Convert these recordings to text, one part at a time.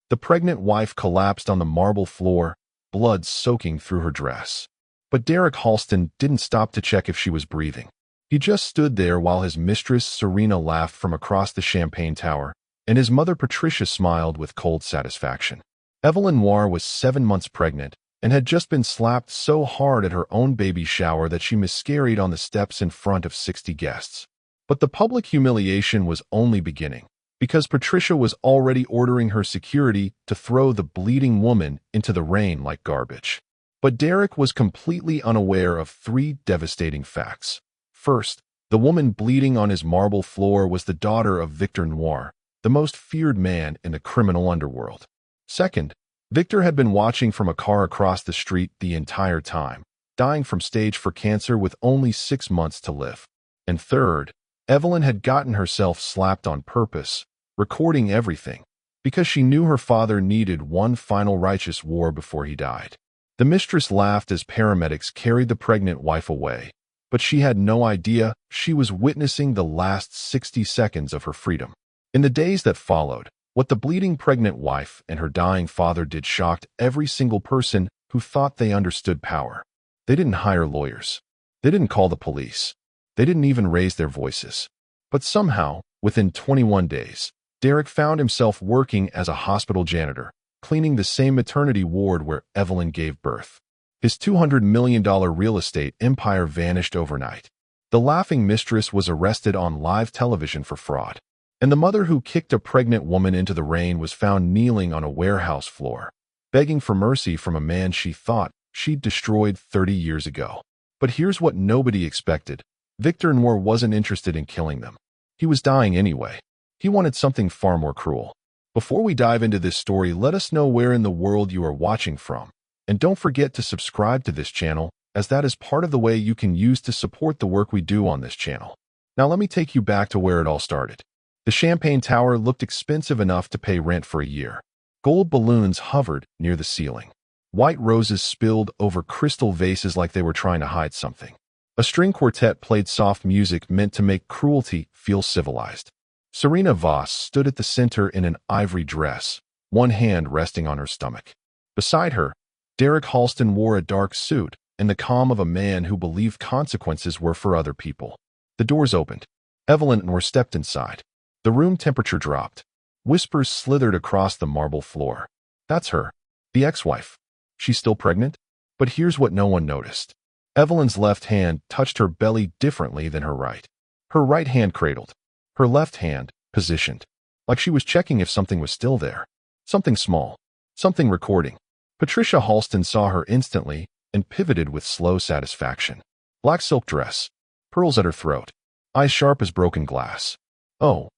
The pregnant wife collapsed on the marble floor, blood soaking through her dress. But Derek Halston didn't stop to check if she was breathing. He just stood there while his mistress Serena laughed from across the champagne tower, and his mother Patricia smiled with cold satisfaction. Evelyn Noire was 7 months pregnant and had just been slapped so hard at her own baby shower that she miscarried on the steps in front of 60 guests. But the public humiliation was only beginning, because Patricia was already ordering her security to throw the bleeding woman into the rain like garbage. But Derek was completely unaware of 3 devastating facts. First, the woman bleeding on his marble floor was the daughter of Viktor Noire, the most feared man in the criminal underworld. Second, Viktor had been watching from a car across the street the entire time, dying from stage 4 cancer with only 6 months to live. And third, Evelyn had gotten herself slapped on purpose, recording everything, because she knew her father needed one final righteous war before he died. The mistress laughed as paramedics carried the pregnant wife away, but she had no idea she was witnessing the last 60 seconds of her freedom. In the days that followed, what the bleeding pregnant wife and her dying father did shocked every single person who thought they understood power. They didn't hire lawyers. They didn't call the police. They didn't even raise their voices. But somehow, within 21 days, Derek found himself working as a hospital janitor, cleaning the same maternity ward where Evelyn gave birth. His $200 million real estate empire vanished overnight. The laughing mistress was arrested on live television for fraud. And the mother who kicked a pregnant woman into the rain was found kneeling on a warehouse floor, begging for mercy from a man she thought she'd destroyed 30 years ago. But here's what nobody expected. Viktor Noire wasn't interested in killing them. He was dying anyway. He wanted something far more cruel. Before we dive into this story, let us know where in the world you are watching from. And don't forget to subscribe to this channel, as that is part of the way you can use to support the work we do on this channel. Now let me take you back to where it all started. The Champagne Tower looked expensive enough to pay rent for a year. Gold balloons hovered near the ceiling. White roses spilled over crystal vases like they were trying to hide something. A string quartet played soft music meant to make cruelty feel civilized. Serena Voss stood at the center in an ivory dress, one hand resting on her stomach. Beside her, Derek Halston wore a dark suit and the calm of a man who believed consequences were for other people. The doors opened. Evelyn Noire stepped inside. The room temperature dropped. Whispers slithered across the marble floor. That's her, the ex-wife. She's still pregnant? But here's what no one noticed. Evelyn's left hand touched her belly differently than her right. Her right hand cradled. Her left hand positioned, like she was checking if something was still there. Something small. Something recording. Patricia Halston saw her instantly and pivoted with slow satisfaction. Black silk dress. Pearls at her throat. Eyes sharp as broken glass. Oh,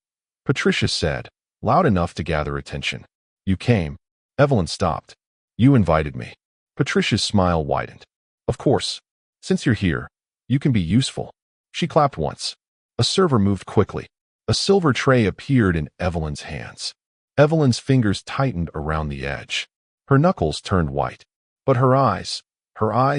Patricia said, loud enough to gather attention. You came. Evelyn stopped. You invited me. Patricia's smile widened. Of course. Since you're here, you can be useful. She clapped once. A server moved quickly. A silver tray appeared in Evelyn's hands. Evelyn's fingers tightened around the edge. Her knuckles turned white. But her eyes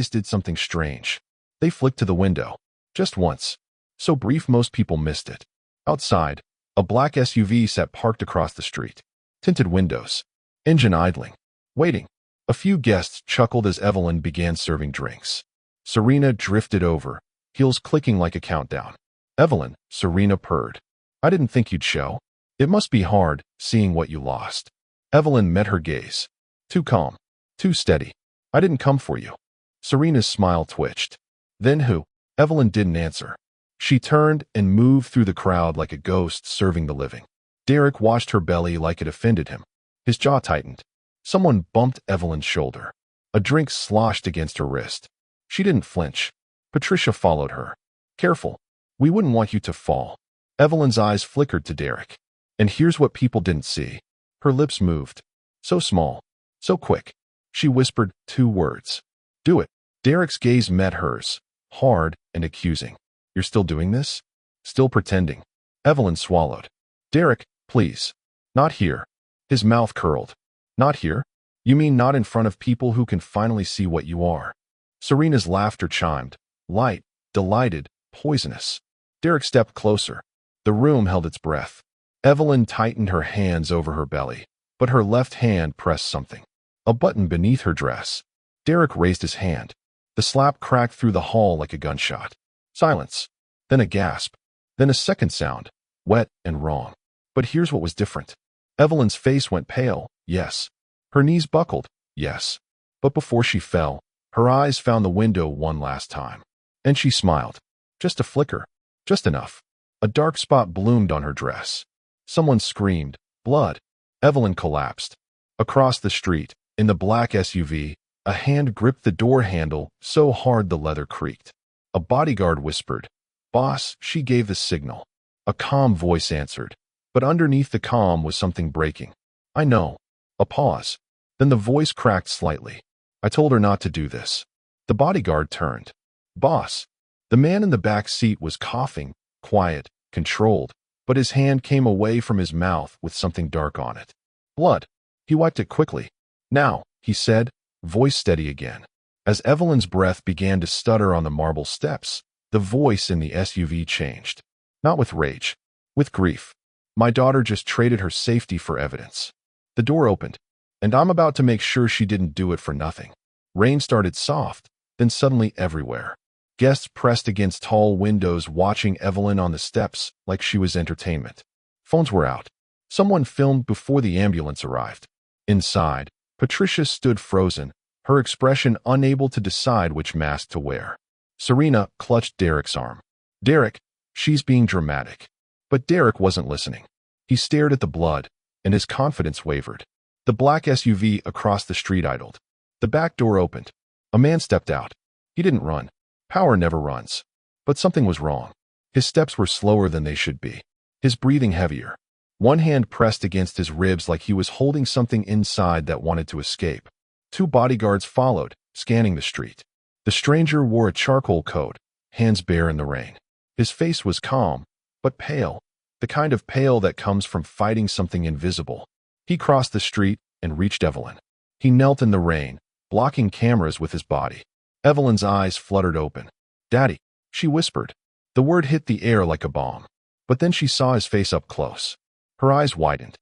did something strange. They flicked to the window. Just once. So brief most people missed it. Outside, a black SUV sat parked across the street. Tinted windows. Engine idling. Waiting. A few guests chuckled as Evelyn began serving drinks. Serena drifted over, heels clicking like a countdown. Evelyn, Serena purred. I didn't think you'd show. It must be hard, seeing what you lost. Evelyn met her gaze. Too calm. Too steady. I didn't come for you. Serena's smile twitched. Then who? Evelyn didn't answer. She turned and moved through the crowd like a ghost serving the living. Derek watched her belly like it offended him. His jaw tightened. Someone bumped Evelyn's shoulder. A drink sloshed against her wrist. She didn't flinch. Patricia followed her. Careful. We wouldn't want you to fall. Evelyn's eyes flickered to Derek. And here's what people didn't see. Her lips moved. So small. So quick. She whispered 2 words. Do it. Derek's gaze met hers, hard and accusing. You're still doing this? Still pretending. Evelyn swallowed. Derek, please. Not here. His mouth curled. Not here? You mean not in front of people who can finally see what you are? Serena's laughter chimed. Light, delighted, poisonous. Derek stepped closer. The room held its breath. Evelyn tightened her hands over her belly. but her left hand pressed something. A button beneath her dress. Derek raised his hand. The slap cracked through the hall like a gunshot. Silence. Then a gasp. Then a second sound. Wet and wrong. But here's what was different. Evelyn's face went pale, yes. Her knees buckled, yes. But before she fell, her eyes found the window one last time. And she smiled. Just a flicker. Just enough. A dark spot bloomed on her dress. Someone screamed, blood. Evelyn collapsed. Across the street, in the black SUV, a hand gripped the door handle so hard the leather creaked. A bodyguard whispered, "Boss," she gave the signal. A calm voice answered, but underneath the calm was something breaking. "I know." A pause. Then the voice cracked slightly. "I told her not to do this." The bodyguard turned. "Boss." The man in the back seat was coughing, quiet, controlled, but his hand came away from his mouth with something dark on it. Blood. He wiped it quickly. "Now," he said, voice steady again. As Evelyn's breath began to stutter on the marble steps, the voice in the SUV changed. Not with rage. With grief. "My daughter just traded her safety for evidence." The door opened, and I'm about to make sure she didn't do it for nothing. Rain started soft, then suddenly everywhere. Guests pressed against tall windows watching Evelyn on the steps like she was entertainment. Phones were out. Someone filmed before the ambulance arrived. Inside, Patricia stood frozen, her expression unable to decide which mask to wear. Serena clutched Derek's arm. "Derek," she's being dramatic. But Derek wasn't listening. He stared at the blood, and his confidence wavered. The black SUV across the street idled. The back door opened. A man stepped out. He didn't run. Power never runs. But something was wrong. His steps were slower than they should be. His breathing heavier. One hand pressed against his ribs like he was holding something inside that wanted to escape. Two bodyguards followed, scanning the street. The stranger wore a charcoal coat, hands bare in the rain. His face was calm, but pale, the kind of pale that comes from fighting something invisible. He crossed the street and reached Evelyn. He knelt in the rain, blocking cameras with his body. Evelyn's eyes fluttered open. "Daddy," she whispered. The word hit the air like a bomb. But then she saw his face up close. Her eyes widened.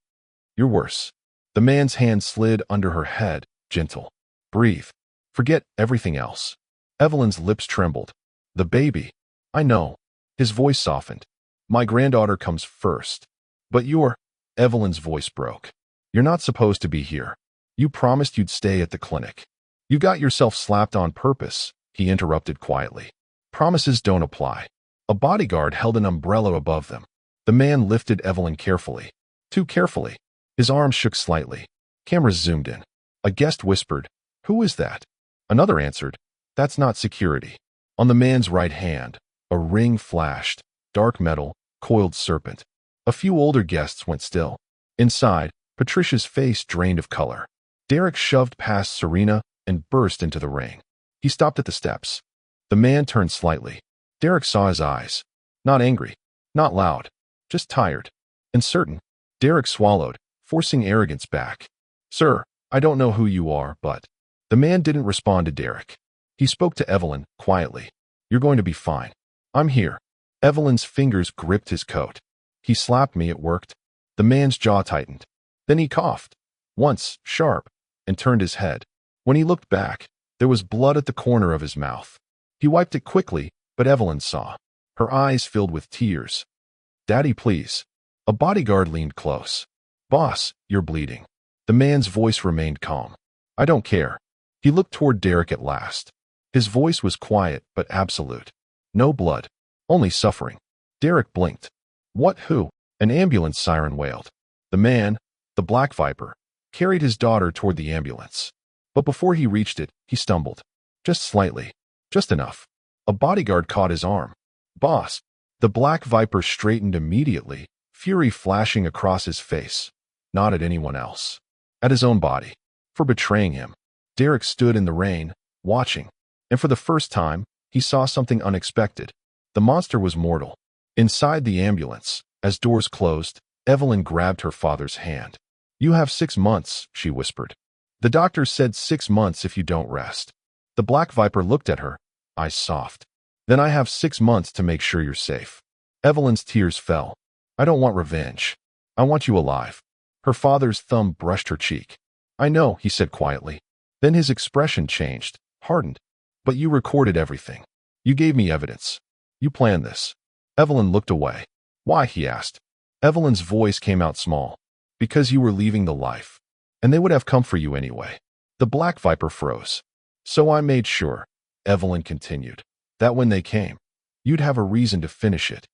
"You're worse." The man's hand slid under her head, gentle. "Breathe. Forget everything else." Evelyn's lips trembled. "The baby." "I know." His voice softened. "My granddaughter comes first." "But you're—" Evelyn's voice broke. "You're not supposed to be here. You promised you'd stay at the clinic." "You got yourself slapped on purpose," he interrupted quietly. "Promises don't apply." A bodyguard held an umbrella above them. The man lifted Evelyn carefully. Too carefully. His arms shook slightly. Cameras zoomed in. A guest whispered, "Who is that?" Another answered, "That's not security." On the man's right hand, a ring flashed, dark metal, coiled serpent. A few older guests went still. Inside, Patricia's face drained of color. Derek shoved past Serena and burst into the ring. He stopped at the steps. The man turned slightly. Derek saw his eyes. Not angry, not loud, just tired and certain. Derek swallowed, forcing arrogance back. "Sir, I don't know who you are, but—" The man didn't respond to Derek. He spoke to Evelyn, quietly. "You're going to be fine. I'm here." Evelyn's fingers gripped his coat. "He slapped me, it worked." The man's jaw tightened. Then he coughed. Once, sharp, and turned his head. When he looked back, there was blood at the corner of his mouth. He wiped it quickly, but Evelyn saw. Her eyes filled with tears. "Daddy, please." A bodyguard leaned close. "Boss, you're bleeding." The man's voice remained calm. "I don't care." He looked toward Derek at last. His voice was quiet but absolute. "No blood. Only suffering." Derek blinked. "What? Who?" An ambulance siren wailed. The man, the Black Viper, carried his daughter toward the ambulance. But before he reached it, he stumbled. Just slightly. Just enough. A bodyguard caught his arm. "Boss." The Black Viper straightened immediately, fury flashing across his face. Not at anyone else. At his own body. For betraying him. Derek stood in the rain, watching. And for the first time, he saw something unexpected. The monster was mortal. Inside the ambulance, as doors closed, Evelyn grabbed her father's hand. "You have 6 months," she whispered. "The doctor said 6 months if you don't rest." The Black Viper looked at her, eyes soft. "Then I have 6 months to make sure you're safe." Evelyn's tears fell. "I don't want revenge. I want you alive." Her father's thumb brushed her cheek. I know, he said quietly. Then his expression changed, hardened. But you recorded everything. You gave me evidence. You planned this. Evelyn looked away. Why? He asked. Evelyn's voice came out small. Because you were leaving the life. And they would have come for you anyway. The Black Viper froze. So I made sure, Evelyn continued, that when they came, you'd have a reason to finish it.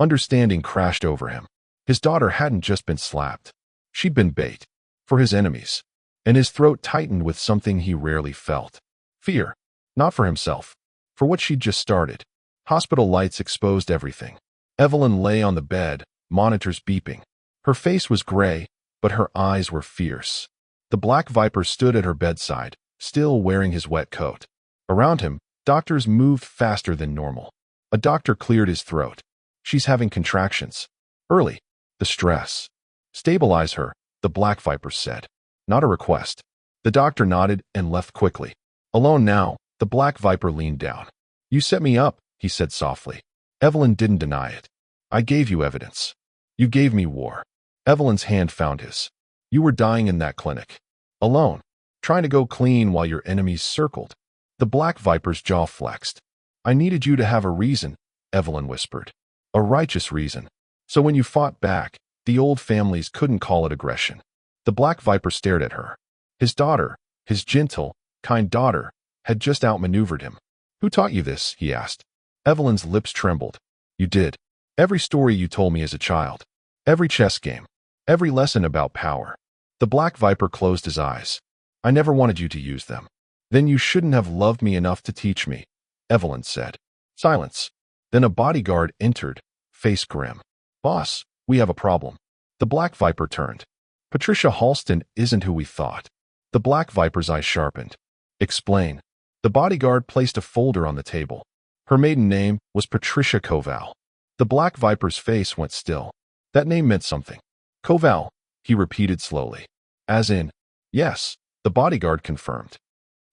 Understanding crashed over him. His daughter hadn't just been slapped. She'd been bait. For his enemies. And his throat tightened with something he rarely felt. Fear. Not for himself. For what she'd just started. Hospital lights exposed everything. Evelyn lay on the bed, monitors beeping. Her face was gray, but her eyes were fierce. The Black Viper stood at her bedside, still wearing his wet coat. Around him, doctors moved faster than normal. A doctor cleared his throat. She's having contractions. Early. The stress. Stabilize her, the Black Viper said. Not a request. The doctor nodded and left quickly. Alone now, the Black Viper leaned down. You set me up, he said softly. Evelyn didn't deny it. I gave you evidence. You gave me war. Evelyn's hand found his. You were dying in that clinic. Alone. Trying to go clean while your enemies circled. The Black Viper's jaw flexed. I needed you to have a reason, Evelyn whispered. A righteous reason. So when you fought back, the old families couldn't call it aggression. The Black Viper stared at her. His daughter, his gentle, kind daughter, had just outmaneuvered him. Who taught you this? He asked. Evelyn's lips trembled. You did. Every story you told me as a child. Every chess game. Every lesson about power. The Black Viper closed his eyes. I never wanted you to use them. Then you shouldn't have loved me enough to teach me, Evelyn said. Silence. Then a bodyguard entered, face grim. Boss, we have a problem. The Black Viper turned. Patricia Halston isn't who we thought. The Black Viper's eyes sharpened. Explain. The bodyguard placed a folder on the table. Her maiden name was Patricia Koval. The Black Viper's face went still. That name meant something. Koval, he repeated slowly. As in, yes, the bodyguard confirmed.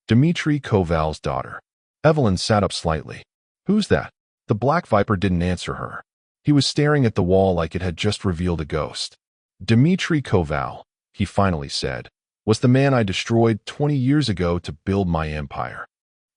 Dmitri Koval's daughter. Evelyn sat up slightly. Who's that? The Black Viper didn't answer her. He was staring at the wall like it had just revealed a ghost. Dmitri Koval, he finally said, was the man I destroyed 20 years ago to build my empire.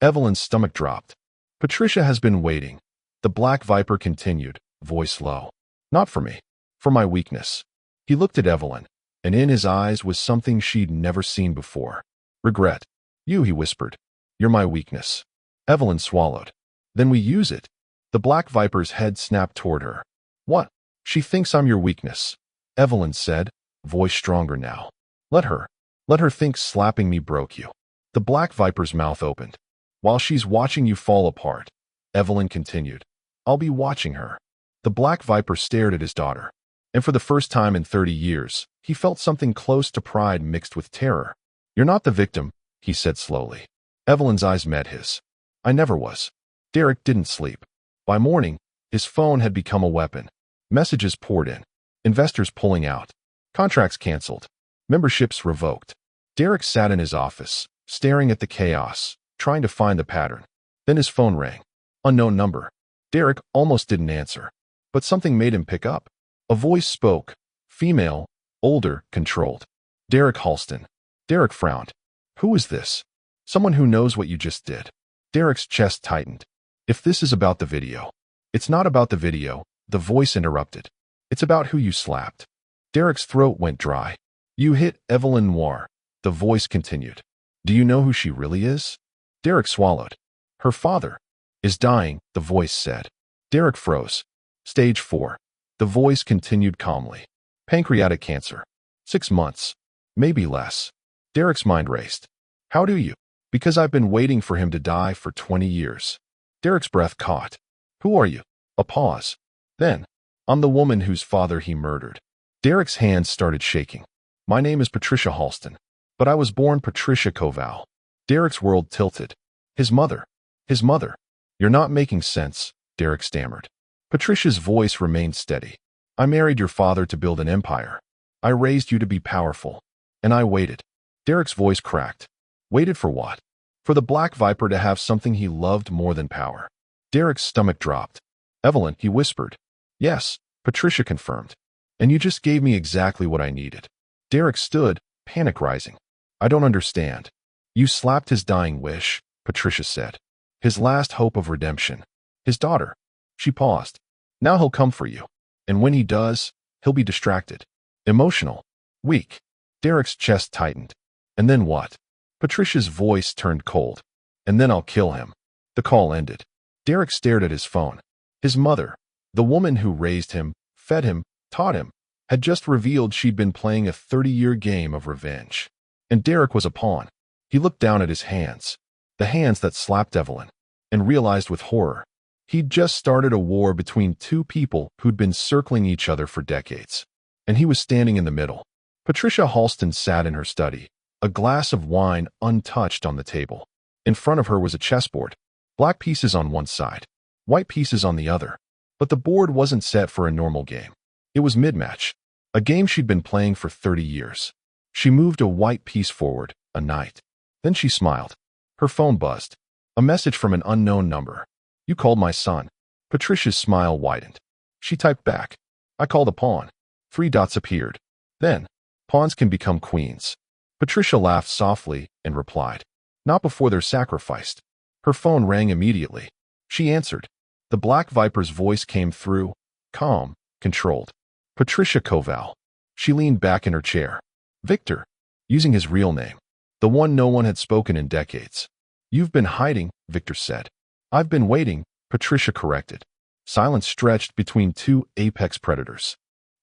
Evelyn's stomach dropped. Patricia has been waiting. The Black Viper continued, voice low. Not for me. For my weakness. He looked at Evelyn, and in his eyes was something she'd never seen before. Regret. You, he whispered. You're my weakness. Evelyn swallowed. Then we use it. The Black Viper's head snapped toward her. What? She thinks I'm your weakness. Evelyn said, voice stronger now. Let her. Let her think slapping me broke you. The Black Viper's mouth opened. While she's watching you fall apart, Evelyn continued. I'll be watching her. The Black Viper stared at his daughter. And for the first time in 30 years, he felt something close to pride mixed with terror. You're not the victim, he said slowly. Evelyn's eyes met his. I never was. Derek didn't sleep. By morning, his phone had become a weapon. Messages poured in. Investors pulling out. Contracts canceled. Memberships revoked. Derek sat in his office, staring at the chaos, trying to find the pattern. Then his phone rang. Unknown number. Derek almost didn't answer. But something made him pick up. A voice spoke. Female, older, controlled. Derek Halston. Derek frowned. Who is this? Someone who knows what you just did. Derek's chest tightened. If this is about the video. It's not about the video, the voice interrupted. It's about who you slapped. Derek's throat went dry. You hit Evelyn Noire. The voice continued. Do you know who she really is? Derek swallowed. Her father is dying, the voice said. Derek froze. Stage 4. The voice continued calmly. Pancreatic cancer. 6 months. Maybe less. Derek's mind raced. How do you? Because I've been waiting for him to die for 20 years. Derek's breath caught. Who are you? A pause. Then, I'm the woman whose father he murdered. Derek's hands started shaking. My name is Patricia Halston, but I was born Patricia Koval. Derek's world tilted. His mother. His mother. You're not making sense, Derek stammered. Patricia's voice remained steady. I married your father to build an empire. I raised you to be powerful. And I waited. Derek's voice cracked. Waited for what? For the Black Viper to have something he loved more than power. Derek's stomach dropped. Evelyn, he whispered. Yes, Patricia confirmed. And you just gave me exactly what I needed. Derek stood, panic rising. I don't understand. You slapped his dying wish, Patricia said. His last hope of redemption. His daughter. She paused. Now he'll come for you. And when he does, he'll be distracted. Emotional. Weak. Derek's chest tightened. And then what? Patricia's voice turned cold. And then I'll kill him. The call ended. Derek stared at his phone. His mother, the woman who raised him, fed him, taught him, had just revealed she'd been playing a 30-year game of revenge. And Derek was a pawn. He looked down at his hands, the hands that slapped Evelyn, and realized with horror, he'd just started a war between two people who'd been circling each other for decades. And he was standing in the middle. Patricia Halston sat in her study, a glass of wine untouched on the table. In front of her was a chessboard, black pieces on one side, white pieces on the other. But the board wasn't set for a normal game. It was mid-match, a game she'd been playing for 30 years. She moved a white piece forward, a knight. Then she smiled. Her phone buzzed. A message from an unknown number. You called my son. Patricia's smile widened. She typed back. I called a pawn. 3 dots appeared. Then, pawns can become queens. Patricia laughed softly and replied. Not before they're sacrificed. Her phone rang immediately. She answered. The Black Viper's voice came through, calm, controlled. Patricia Koval. She leaned back in her chair. Viktor, using his real name, the one no one had spoken in decades. You've been hiding, Viktor said. I've been waiting, Patricia corrected. Silence stretched between two apex predators.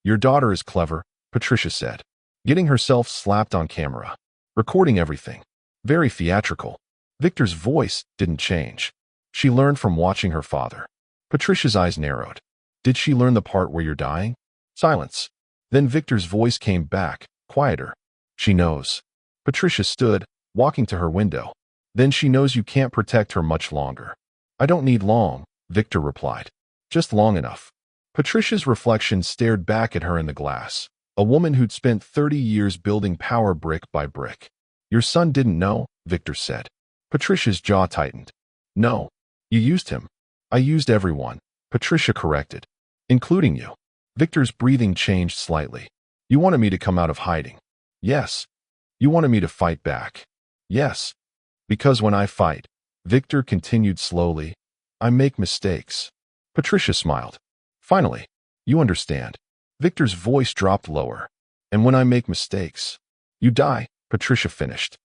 Your daughter is clever, Patricia said, getting herself slapped on camera, recording everything. Very theatrical. Viktor's voice didn't change. She learned from watching her father. Patricia's eyes narrowed. Did she learn the part where you're dying? Silence. Then Viktor's voice came back, quieter. She knows. Patricia stood, walking to her window. Then she knows you can't protect her much longer. I don't need long, Viktor replied. Just long enough. Patricia's reflection stared back at her in the glass. A woman who'd spent 30 years building power brick by brick. Your son didn't know, Viktor said. Patricia's jaw tightened. No. You used him. I used everyone, Patricia corrected. Including you. Viktor's breathing changed slightly. You wanted me to come out of hiding. Yes. You wanted me to fight back. Yes. Because when I fight, Viktor continued slowly, I make mistakes. Patricia smiled. Finally, you understand. Viktor's voice dropped lower. And when I make mistakes, you die, Patricia finished.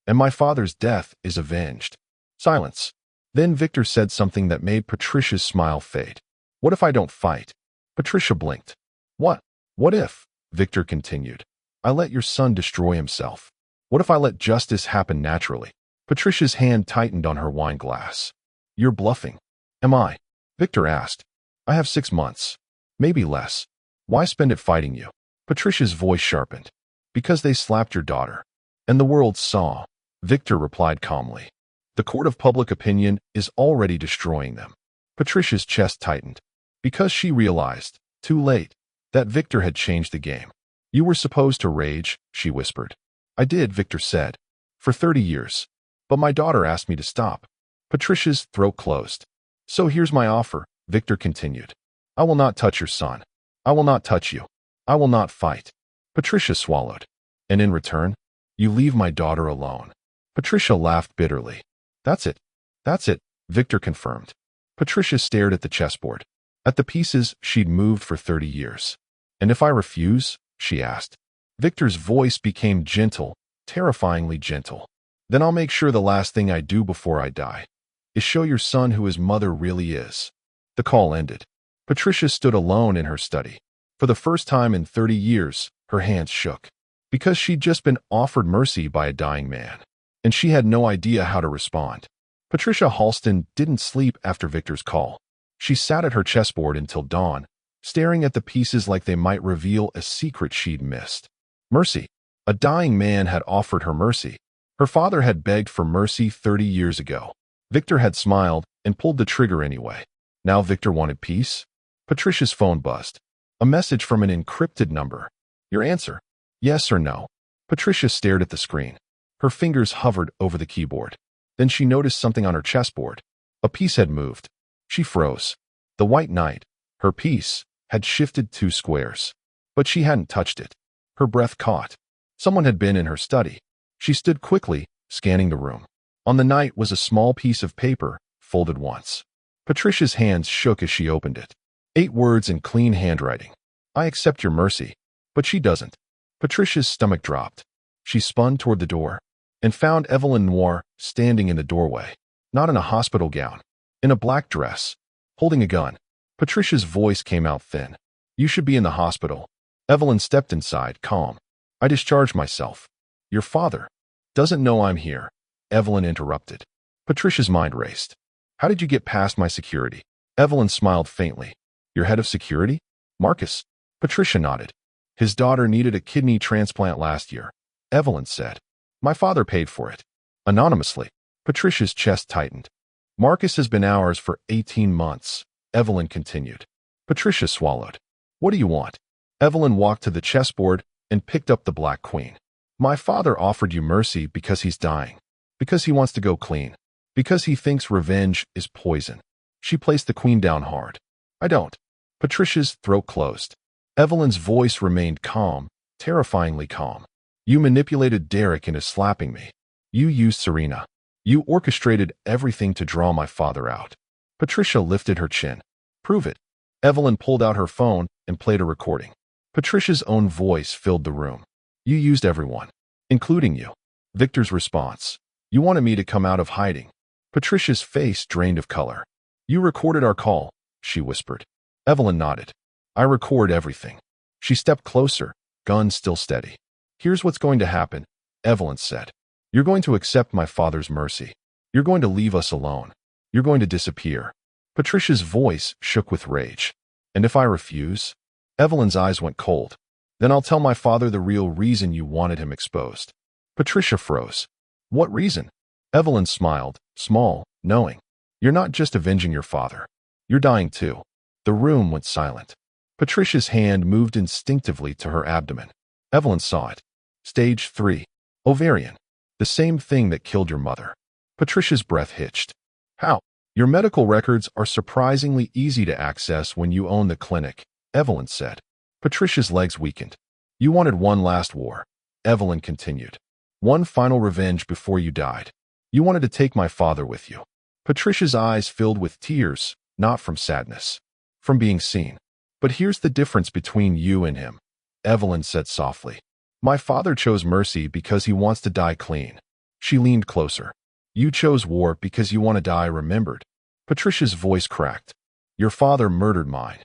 And my father's death is avenged. Silence. Then Viktor said something that made Patricia's smile fade. What if I don't fight? Patricia blinked. What? What if? Viktor continued. I let your son destroy himself. What if I let justice happen naturally? Patricia's hand tightened on her wine glass. You're bluffing. Am I? Viktor asked. I have 6 months. Maybe less. Why spend it fighting you? Patricia's voice sharpened. Because they slapped your daughter. And the world saw. Viktor replied calmly. The court of public opinion is already destroying them. Patricia's chest tightened. Because she realized, too late, that Viktor had changed the game. You were supposed to rage, she whispered. I did, Viktor said. For 30 years. But my daughter asked me to stop. Patricia's throat closed. So here's my offer, Viktor continued. I will not touch your son. I will not touch you. I will not fight. Patricia swallowed. And in return, you leave my daughter alone. Patricia laughed bitterly. That's it. That's it, Viktor confirmed. Patricia stared at the chessboard. At the pieces she'd moved for 30 years. And if I refuse? She asked. Viktor's voice became gentle, terrifyingly gentle. Then I'll make sure the last thing I do before I die is show your son who his mother really is. The call ended. Patricia stood alone in her study. For the first time in 30 years, her hands shook. Because she'd just been offered mercy by a dying man. And she had no idea how to respond. Patricia Halston didn't sleep after Viktor's call. She sat at her chessboard until dawn, staring at the pieces like they might reveal a secret she'd missed. Mercy. A dying man had offered her mercy. Her father had begged for mercy 30 years ago. Viktor had smiled and pulled the trigger anyway. Now Viktor wanted peace? Patricia's phone buzzed. A message from an encrypted number. Your answer? Yes or no? Patricia stared at the screen. Her fingers hovered over the keyboard. Then she noticed something on her chessboard. A piece had moved. She froze. The white knight, her piece, had shifted 2 squares. But she hadn't touched it. Her breath caught. Someone had been in her study. She stood quickly, scanning the room. On the night was a small piece of paper, folded once. Patricia's hands shook as she opened it. 8 words in clean handwriting. I accept your mercy. But she doesn't. Patricia's stomach dropped. She spun toward the door and found Evelyn Noire standing in the doorway, not in a hospital gown, in a black dress, holding a gun. Patricia's voice came out thin. You should be in the hospital. Evelyn stepped inside, calm. I discharged myself. Your father doesn't know I'm here. Evelyn interrupted. Patricia's mind raced. How did you get past my security? Evelyn smiled faintly. Your head of security? Marcus. Patricia nodded. His daughter needed a kidney transplant last year. Evelyn said. My father paid for it. Anonymously. Patricia's chest tightened. Marcus has been ours for 18 months. Evelyn continued. Patricia swallowed. What do you want? Evelyn walked to the chessboard and picked up the black queen. My father offered you mercy because he's dying. Because he wants to go clean. Because he thinks revenge is poison. She placed the queen down hard. I don't. Patricia's throat closed. Evelyn's voice remained calm, terrifyingly calm. You manipulated Derek into slapping me. You used Serena. You orchestrated everything to draw my father out. Patricia lifted her chin. Prove it. Evelyn pulled out her phone and played a recording. Patricia's own voice filled the room. You used everyone, including you. Viktor's response. You wanted me to come out of hiding. Patricia's face drained of color. You recorded our call, she whispered. Evelyn nodded. I record everything. She stepped closer, gun still steady. Here's what's going to happen, Evelyn said. You're going to accept my father's mercy. You're going to leave us alone. You're going to disappear. Patricia's voice shook with rage. And if I refuse? Evelyn's eyes went cold. Then I'll tell my father the real reason you wanted him exposed. Patricia froze. What reason? Evelyn smiled, small, knowing. You're not just avenging your father. You're dying too. The room went silent. Patricia's hand moved instinctively to her abdomen. Evelyn saw it. Stage 3. Ovarian. The same thing that killed your mother. Patricia's breath hitched. How? Your medical records are surprisingly easy to access when you own the clinic, Evelyn said. Patricia's legs weakened. You wanted one last war. Evelyn continued. One final revenge before you died. You wanted to take my father with you. Patricia's eyes filled with tears, not from sadness. From being seen. But here's the difference between you and him, Evelyn said softly. My father chose mercy because he wants to die clean. She leaned closer. You chose war because you want to die remembered. Patricia's voice cracked. Your father murdered mine.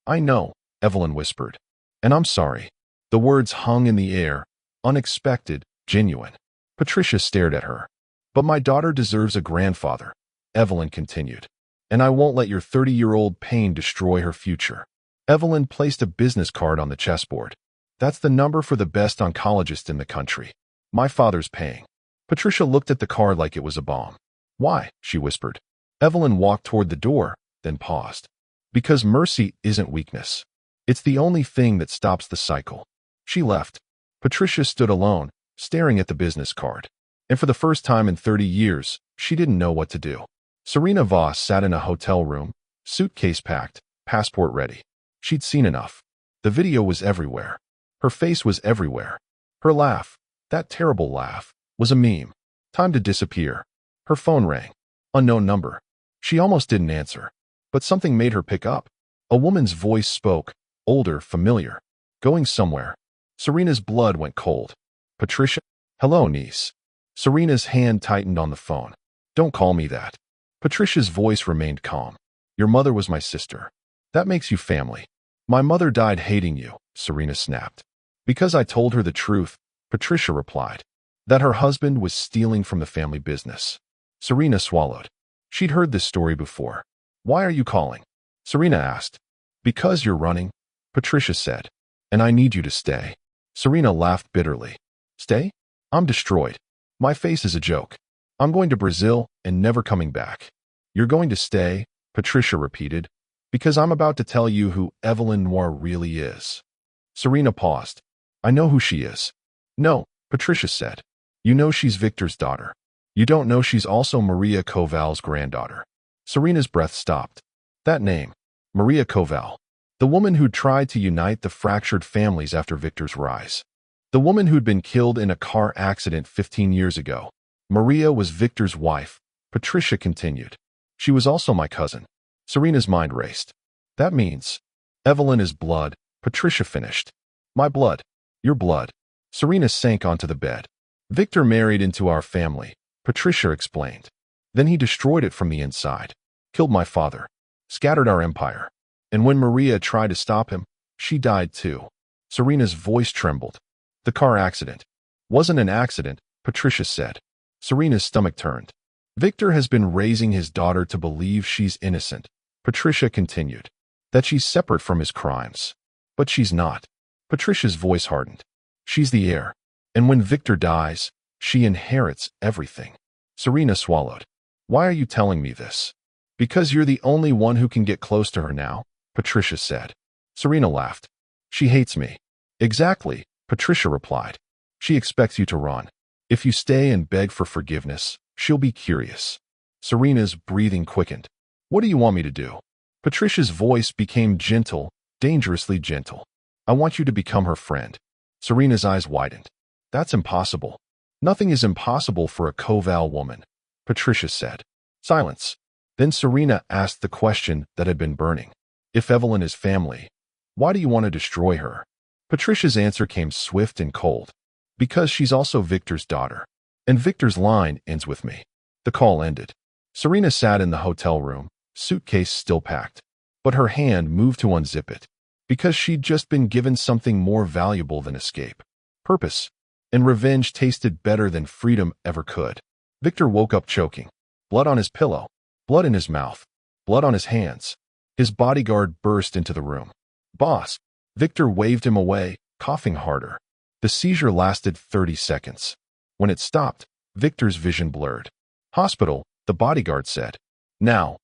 I know, Evelyn whispered. And I'm sorry. The words hung in the air, unexpected, genuine. Patricia stared at her. But my daughter deserves a grandfather, Evelyn continued. And I won't let your 30-year-old pain destroy her future. Evelyn placed a business card on the chessboard. That's the number for the best oncologist in the country. My father's paying. Patricia looked at the card like it was a bomb. Why? She whispered. Evelyn walked toward the door, then paused. Because mercy isn't weakness. It's the only thing that stops the cycle. She left. Patricia stood alone, staring at the business card. And for the first time in 30 years, she didn't know what to do. Serena Voss sat in a hotel room, suitcase packed, passport ready. She'd seen enough. The video was everywhere. Her face was everywhere. Her laugh, that terrible laugh, was a meme. Time to disappear. Her phone rang. Unknown number. She almost didn't answer. But something made her pick up. A woman's voice spoke, older, familiar. Going somewhere. Serena's blood went cold. Patricia? Hello, niece. Serena's hand tightened on the phone. Don't call me that. Patricia's voice remained calm. Your mother was my sister. That makes you family. My mother died hating you, Serena snapped. Because I told her the truth, Patricia replied. That her husband was stealing from the family business. Serena swallowed. She'd heard this story before. Why are you calling? Serena asked. Because you're running, Patricia said. And I need you to stay. Serena laughed bitterly. Stay? I'm destroyed. My face is a joke. I'm going to Brazil and never coming back. You're going to stay, Patricia repeated, because I'm about to tell you who Evelyn Noire really is. Serena paused. I know who she is. No, Patricia said. You know she's Viktor's daughter. You don't know she's also Maria Koval's granddaughter. Serena's breath stopped. That name, Maria Koval. The woman who tried to unite the fractured families after Viktor's rise. The woman who'd been killed in a car accident 15 years ago. Maria was Viktor's wife, Patricia continued. She was also my cousin. Serena's mind raced. That means Evelyn is blood, Patricia finished. My blood. Your blood. Serena sank onto the bed. Viktor married into our family, Patricia explained. Then he destroyed it from the inside. Killed my father. Scattered our empire. And when Maria tried to stop him, she died too. Serena's voice trembled. The car accident. Wasn't an accident, Patricia said. Serena's stomach turned. Viktor has been raising his daughter to believe she's innocent, Patricia continued. That she's separate from his crimes. But she's not. Patricia's voice hardened. She's the heir. And when Viktor dies, she inherits everything. Serena swallowed. Why are you telling me this? Because you're the only one who can get close to her now, Patricia said. Serena laughed. She hates me. Exactly, Patricia replied. She expects you to run. If you stay and beg for forgiveness, she'll be curious. Serena's breathing quickened. What do you want me to do? Patricia's voice became gentle, dangerously gentle. I want you to become her friend. Serena's eyes widened. That's impossible. Nothing is impossible for a Koval woman, Patricia said. Silence. Then Serena asked the question that had been burning. If Evelyn is family, why do you want to destroy her? Patricia's answer came swift and cold. Because she's also Viktor's daughter. And Viktor's line ends with me. The call ended. Serena sat in the hotel room, suitcase still packed. But her hand moved to unzip it. Because she'd just been given something more valuable than escape. Purpose. And revenge tasted better than freedom ever could. Viktor woke up choking. Blood on his pillow. Blood in his mouth. Blood on his hands. His bodyguard burst into the room. Boss. Viktor waved him away, coughing harder. The seizure lasted 30 seconds. When it stopped, Viktor's vision blurred. Hospital, the bodyguard said. Now.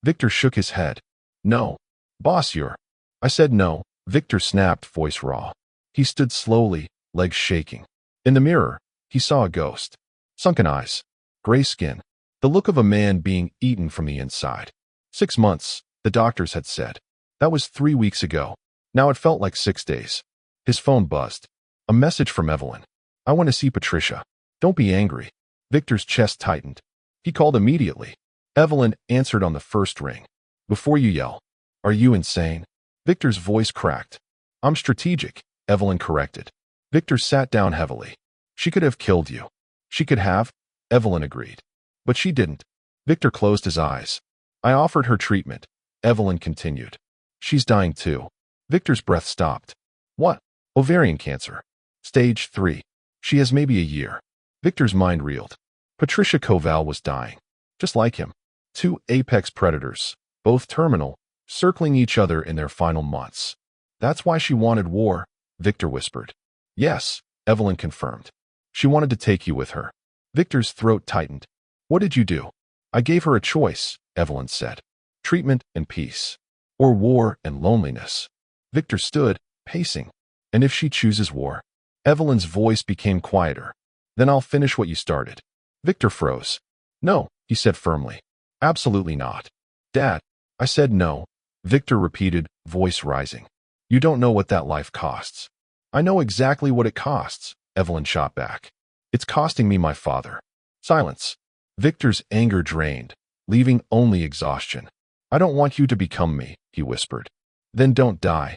Viktor shook his head. No. Boss, you're. I said no, Viktor snapped, voice raw. He stood slowly, legs shaking. In the mirror, he saw a ghost. Sunken eyes. Gray skin. The look of a man being eaten from the inside. 6 months, the doctors had said. That was 3 weeks ago. Now it felt like 6 days. His phone buzzed. A message from Evelyn. I want to see Patricia. Don't be angry. Viktor's chest tightened. He called immediately. Evelyn answered on the first ring. Before you yell. Are you insane? Viktor's voice cracked. I'm strategic, Evelyn corrected. Viktor sat down heavily. She could have killed you. She could have, Evelyn agreed. But she didn't. Viktor closed his eyes. I offered her treatment, Evelyn continued. She's dying too. Viktor's breath stopped. What? Ovarian cancer. Stage 3. She has maybe a year. Viktor's mind reeled. Patricia Koval was dying. Just like him. 2 apex predators, both terminal, circling each other in their final months. That's why she wanted war, Viktor whispered. Yes, Evelyn confirmed. She wanted to take you with her. Viktor's throat tightened. What did you do? I gave her a choice, Evelyn said. Treatment and peace. Or war and loneliness. Viktor stood, pacing. And if she chooses war? Evelyn's voice became quieter. Then I'll finish what you started. Viktor froze. No, he said firmly. Absolutely not. Dad, I said no. Viktor repeated, voice rising. You don't know what that life costs. I know exactly what it costs, Evelyn shot back. It's costing me my father. Silence. Viktor's anger drained, leaving only exhaustion. I don't want you to become me, he whispered. Then don't die,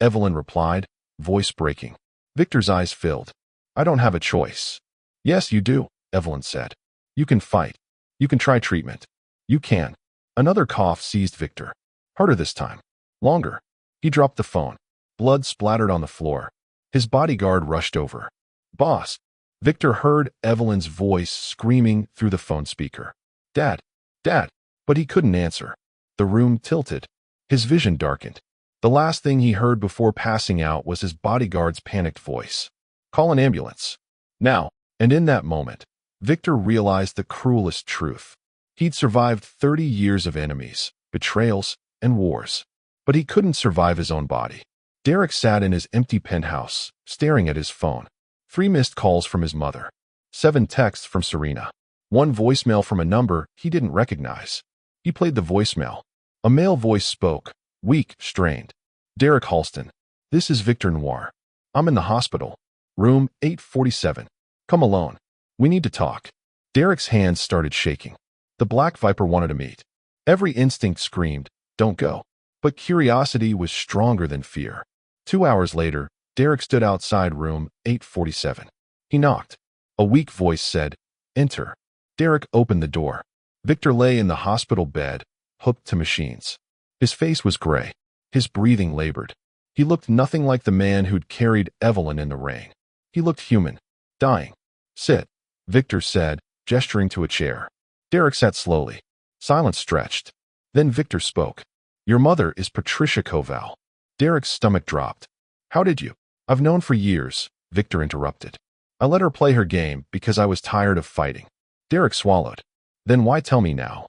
Evelyn replied, voice breaking. Viktor's eyes filled. I don't have a choice. Yes, you do, Evelyn said. You can fight. You can try treatment. You can. Another cough seized Viktor. Harder this time. Longer. He dropped the phone. Blood splattered on the floor. His bodyguard rushed over. Boss. Viktor heard Evelyn's voice screaming through the phone speaker. Dad. Dad. But he couldn't answer. The room tilted. His vision darkened. The last thing he heard before passing out was his bodyguard's panicked voice. Call an ambulance. Now. And in that moment, Viktor realized the cruelest truth. He'd survived 30 years of enemies, betrayals, and wars. But he couldn't survive his own body. Derek sat in his empty penthouse, staring at his phone. 3 missed calls from his mother. 7 texts from Serena. 1 voicemail from a number he didn't recognize. He played the voicemail. A male voice spoke, weak, strained. Derek Halston. This is Viktor Noire. I'm in the hospital. Room 847. Come alone. We need to talk. Derek's hands started shaking. The Black Viper wanted to meet. Every instinct screamed, don't go. But curiosity was stronger than fear. 2 hours later, Derek stood outside room 847. He knocked. A weak voice said, enter. Derek opened the door. Viktor lay in the hospital bed, hooked to machines. His face was gray. His breathing labored. He looked nothing like the man who'd carried Evelyn in the rain. He looked human. Dying. Sit, Viktor said, gesturing to a chair. Derek sat slowly. Silence stretched. Then Viktor spoke. Your mother is Patricia Koval. Derek's stomach dropped. How did you? I've known for years, Viktor interrupted. I let her play her game because I was tired of fighting. Derek swallowed. Then why tell me now?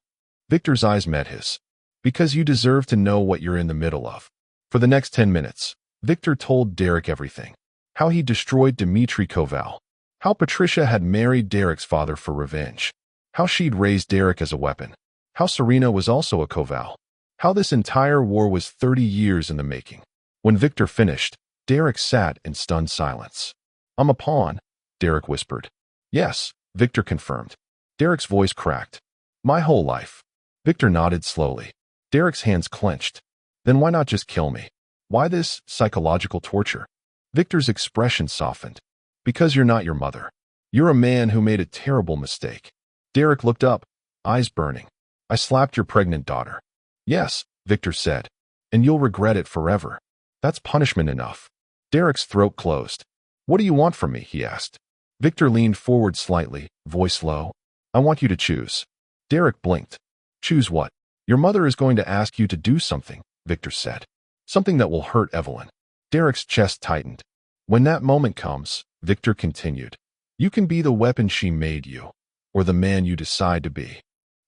Viktor's eyes met his. Because you deserve to know what you're in the middle of. For the next 10 minutes, Viktor told Derek everything. How he destroyed Dmitry Koval. How Patricia had married Derek's father for revenge. How she'd raised Derek as a weapon. How Serena was also a Koval. How this entire war was 30 years in the making. When Viktor finished, Derek sat in stunned silence. I'm a pawn, Derek whispered. Yes, Viktor confirmed. Derek's voice cracked. My whole life. Viktor nodded slowly. Derek's hands clenched. Then why not just kill me? Why this psychological torture? Viktor's expression softened. Because you're not your mother. You're a man who made a terrible mistake. Derek looked up, eyes burning. I slapped your pregnant daughter. Yes, Viktor said. And you'll regret it forever. That's punishment enough. Derek's throat closed. What do you want from me? He asked. Viktor leaned forward slightly, voice low. I want you to choose. Derek blinked. Choose what? Your mother is going to ask you to do something, Viktor said. Something that will hurt Evelyn. Derek's chest tightened. When that moment comes, Viktor continued, you can be the weapon she made you, or the man you decide to be.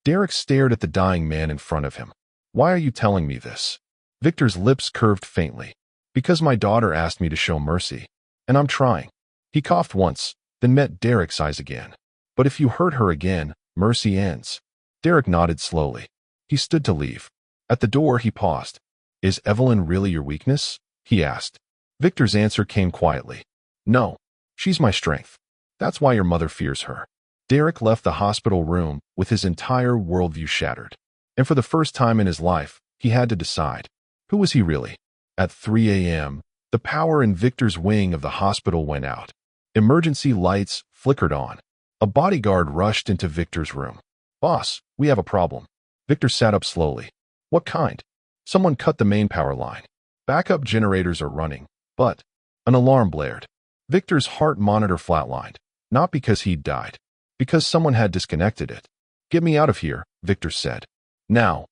Derek stared at the dying man in front of him. Why are you telling me this? Viktor's lips curved faintly. Because my daughter asked me to show mercy, and I'm trying. He coughed once, then met Derek's eyes again. But if you hurt her again, mercy ends. Derek nodded slowly. He stood to leave. At the door, he paused. Is Evelyn really your weakness? He asked. Viktor's answer came quietly. No, she's my strength. That's why your mother fears her. Derek left the hospital room with his entire worldview shattered. And for the first time in his life, he had to decide. Who was he really? At 3 a.m., the power in Viktor's wing of the hospital went out. Emergency lights flickered on. A bodyguard rushed into Viktor's room. Boss, we have a problem. Viktor sat up slowly. What kind? Someone cut the main power line. Backup generators are running, but an alarm blared. Viktor's heart monitor flatlined, not because he'd died, because someone had disconnected it. Get me out of here, Viktor said. Now.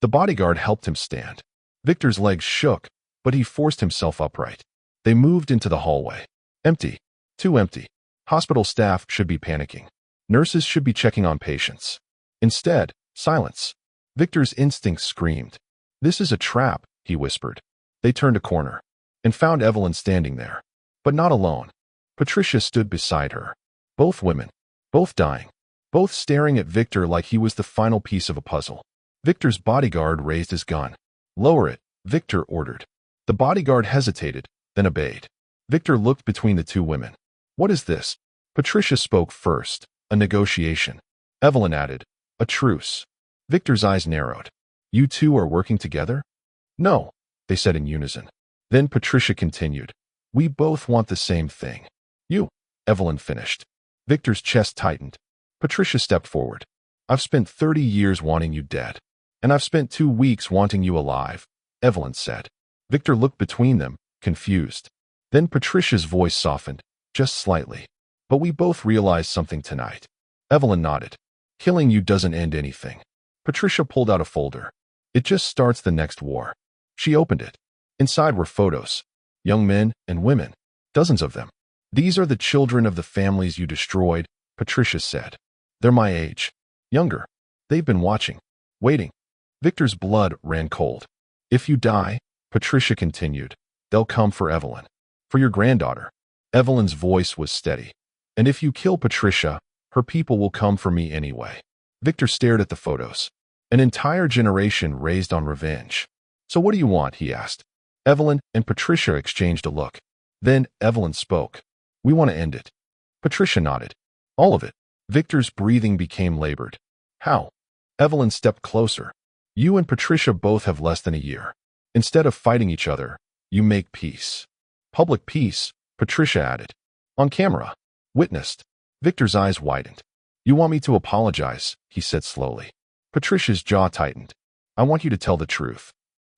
The bodyguard helped him stand. Viktor's legs shook, but he forced himself upright. They moved into the hallway. Empty. Too empty. Hospital staff should be panicking. Nurses should be checking on patients. Instead, silence. Viktor's instincts screamed. This is a trap, he whispered. They turned a corner and found Evelyn standing there, but not alone. Patricia stood beside her. Both women, both dying, both staring at Viktor like he was the final piece of a puzzle. Viktor's bodyguard raised his gun. Lower it, Viktor ordered. The bodyguard hesitated, then obeyed. Viktor looked between the two women. What is this? Patricia spoke first. A negotiation. Evelyn added. A truce. Viktor's eyes narrowed. You two are working together? No, they said in unison. Then Patricia continued. We both want the same thing. You, Evelyn finished. Viktor's chest tightened. Patricia stepped forward. I've spent 30 years wanting you dead. And I've spent 2 weeks wanting you alive, Evelyn said. Viktor looked between them, confused. Then Patricia's voice softened, just slightly. But we both realized something tonight. Evelyn nodded. Killing you doesn't end anything. Patricia pulled out a folder. It just starts the next war. She opened it. Inside were photos. Young men and women. Dozens of them. These are the children of the families you destroyed, Patricia said. They're my age. Younger. They've been watching. Waiting. Viktor's blood ran cold. If you die, Patricia continued, they'll come for Evelyn. For your granddaughter. Evelyn's voice was steady. And if you kill Patricia, her people will come for me anyway. Viktor stared at the photos. An entire generation raised on revenge. So what do you want? He asked. Evelyn and Patricia exchanged a look. Then Evelyn spoke. We want to end it. Patricia nodded. All of it. Viktor's breathing became labored. How? Evelyn stepped closer. You and Patricia both have less than a year. Instead of fighting each other, you make peace. Public peace, Patricia added. On camera. Witnessed. Viktor's eyes widened. You want me to apologize, he said slowly. Patricia's jaw tightened. I want you to tell the truth.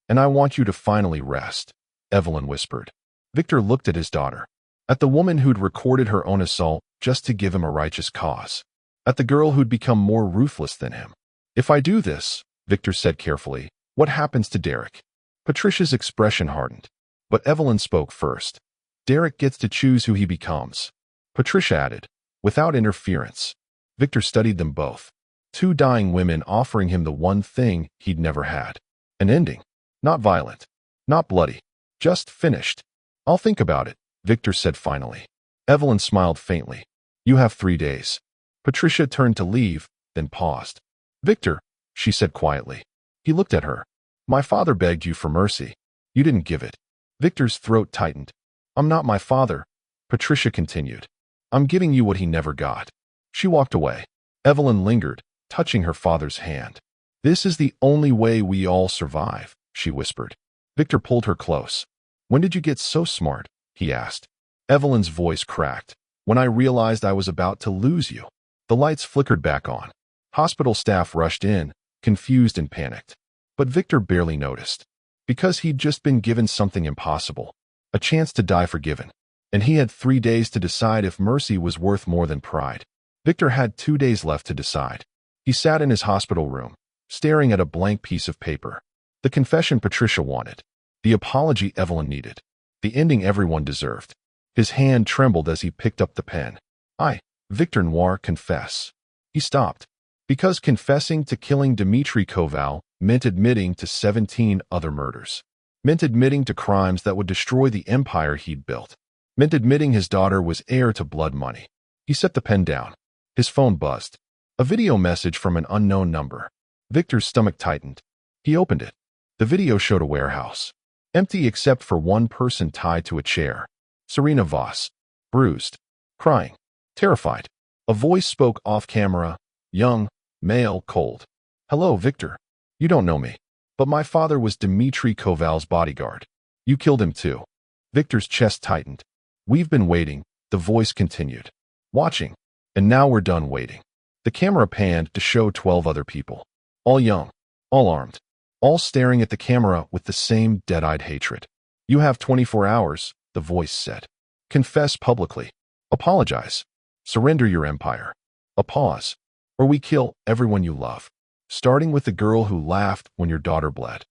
And I want you to finally rest, Evelyn whispered. Viktor looked at his daughter. At the woman who'd recorded her own assault just to give him a righteous cause. At the girl who'd become more ruthless than him. If I do this, Viktor said carefully, what happens to Derek? Patricia's expression hardened. But Evelyn spoke first. Derek gets to choose who he becomes. Patricia added, without interference. Viktor studied them both. Two dying women offering him the one thing he'd never had. An ending. Not violent. Not bloody. Just finished. I'll think about it, Viktor said finally. Evelyn smiled faintly. You have 3 days. Patricia turned to leave, then paused. Viktor, she said quietly. He looked at her. My father begged you for mercy. You didn't give it. Viktor's throat tightened. I'm not my father, Patricia continued. I'm giving you what he never got. She walked away. Evelyn lingered, touching her father's hand. This is the only way we all survive, she whispered. Viktor pulled her close. When did you get so smart? He asked. Evelyn's voice cracked. When I realized I was about to lose you. The lights flickered back on. Hospital staff rushed in, confused and panicked. But Viktor barely noticed. Because he'd just been given something impossible. A chance to die forgiven. And he had 3 days to decide if mercy was worth more than pride. Viktor had 2 days left to decide. He sat in his hospital room, staring at a blank piece of paper. The confession Patricia wanted. The apology Evelyn needed. The ending everyone deserved. His hand trembled as he picked up the pen. I, Viktor Noire, confess. He stopped. Because confessing to killing Dmitry Koval meant admitting to 17 other murders. Meant admitting to crimes that would destroy the empire he'd built. Meant admitting his daughter was heir to blood money. He set the pen down. His phone buzzed. A video message from an unknown number. Viktor's stomach tightened. He opened it. The video showed a warehouse. Empty except for one person tied to a chair. Serena Voss. Bruised. Crying. Terrified. A voice spoke off camera. Young. Male. Cold. Hello, Viktor. You don't know me. But my father was Dmitry Koval's bodyguard. You killed him too. Viktor's chest tightened. We've been waiting, the voice continued. Watching. And now we're done waiting. The camera panned to show 12 other people. All young. All armed. All staring at the camera with the same dead-eyed hatred. You have 24 hours, the voice said. Confess publicly. Apologize. Surrender your empire. A pause. Or we kill everyone you love. Starting with the girl who laughed when your daughter bled.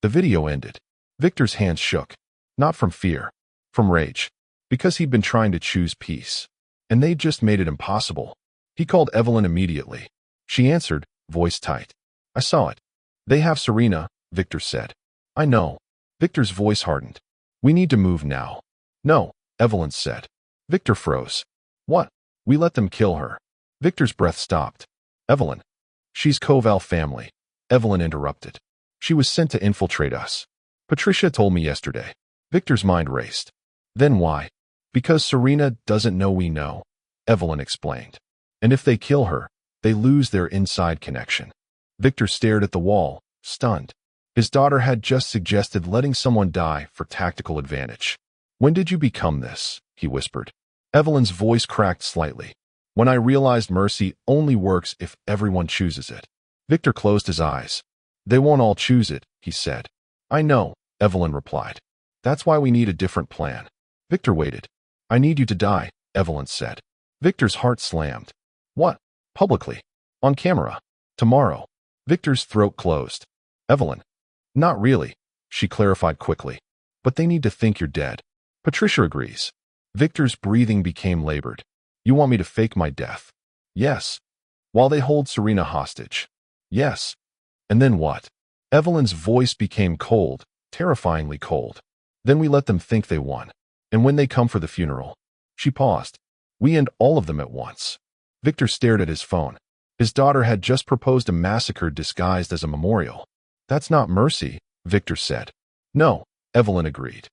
The video ended. Viktor's hands shook. Not from fear. From rage. Because he'd been trying to choose peace. And they'd just made it impossible. He called Evelyn immediately. She answered, voice tight. I saw it. They have Serena, Viktor said. I know. Viktor's voice hardened. We need to move now. No, Evelyn said. Viktor froze. What? We let them kill her. Viktor's breath stopped. Evelyn. She's Koval family. Evelyn interrupted. She was sent to infiltrate us. Patricia told me yesterday. Viktor's mind raced. Then why? Because Serena doesn't know we know, Evelyn explained. And if they kill her, they lose their inside connection. Viktor stared at the wall, stunned. His daughter had just suggested letting someone die for tactical advantage. When did you become this? He whispered. Evelyn's voice cracked slightly. When I realized mercy only works if everyone chooses it. Viktor closed his eyes. They won't all choose it, he said. I know, Evelyn replied. That's why we need a different plan. Viktor waited. I need you to die, Evelyn said. Viktor's heart slammed. What? Publicly? On camera? Tomorrow? Viktor's throat closed. Evelyn. Not really, she clarified quickly. But they need to think you're dead. Patricia agrees. Viktor's breathing became labored. You want me to fake my death? Yes. While they hold Serena hostage? Yes. And then what? Evelyn's voice became cold, terrifyingly cold. Then we let them think they won. And when they come for the funeral? She paused. We end all of them at once. Viktor stared at his phone. His daughter had just proposed a massacre disguised as a memorial. That's not mercy, Viktor said. No, Evelyn agreed.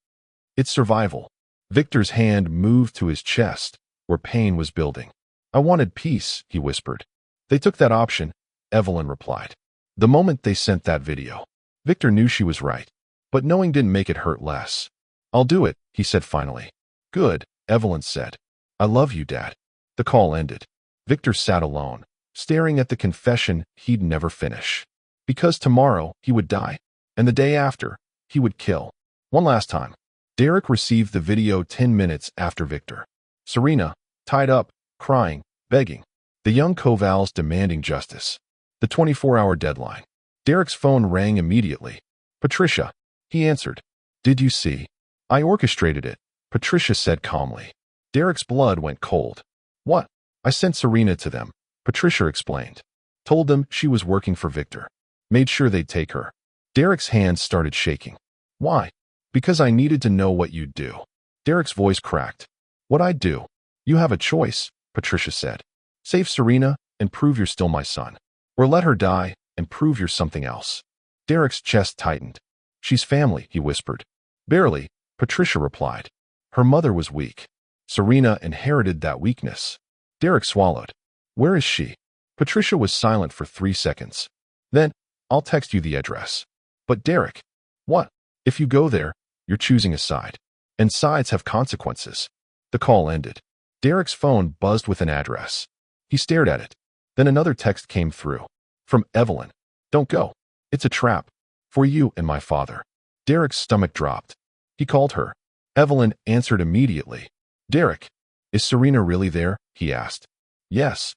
It's survival. Victor's hand moved to his chest, where pain was building. I wanted peace, he whispered. They took that option, Evelyn replied. The moment they sent that video, Victor knew she was right, but knowing didn't make it hurt less. I'll do it, he said finally. Good, Evelyn said. I love you, Dad. The call ended. Victor sat alone, staring at the confession he'd never finish. Because tomorrow he would die, and the day after, he would kill. One last time. Derek received the video 10 minutes after Victor. Serena, tied up, crying, begging. The young Kovals demanding justice. The 24-hour deadline. Derek's phone rang immediately. Patricia. He answered. Did you see? I orchestrated it, Patricia said calmly. Derek's blood went cold. What? I sent Serena to them, Patricia explained. Told them she was working for Victor. Made sure they'd take her. Derek's hands started shaking. Why? Because I needed to know what you'd do. Derek's voice cracked. What I'd do? You have a choice, Patricia said. Save Serena and prove you're still my son. Or let her die and prove you're something else. Derek's chest tightened. She's family, he whispered. Barely, Patricia replied. Her mother was weak. Serena inherited that weakness. Derek swallowed. Where is she? Patricia was silent for 3 seconds. Then, I'll text you the address. But Derek. What? If you go there, you're choosing a side. And sides have consequences. The call ended. Derek's phone buzzed with an address. He stared at it. Then another text came through. From Evelyn. Don't go. It's a trap. For you and my father. Derek's stomach dropped. He called her. Evelyn answered immediately. Derek. Is Serena really there? He asked. Yes.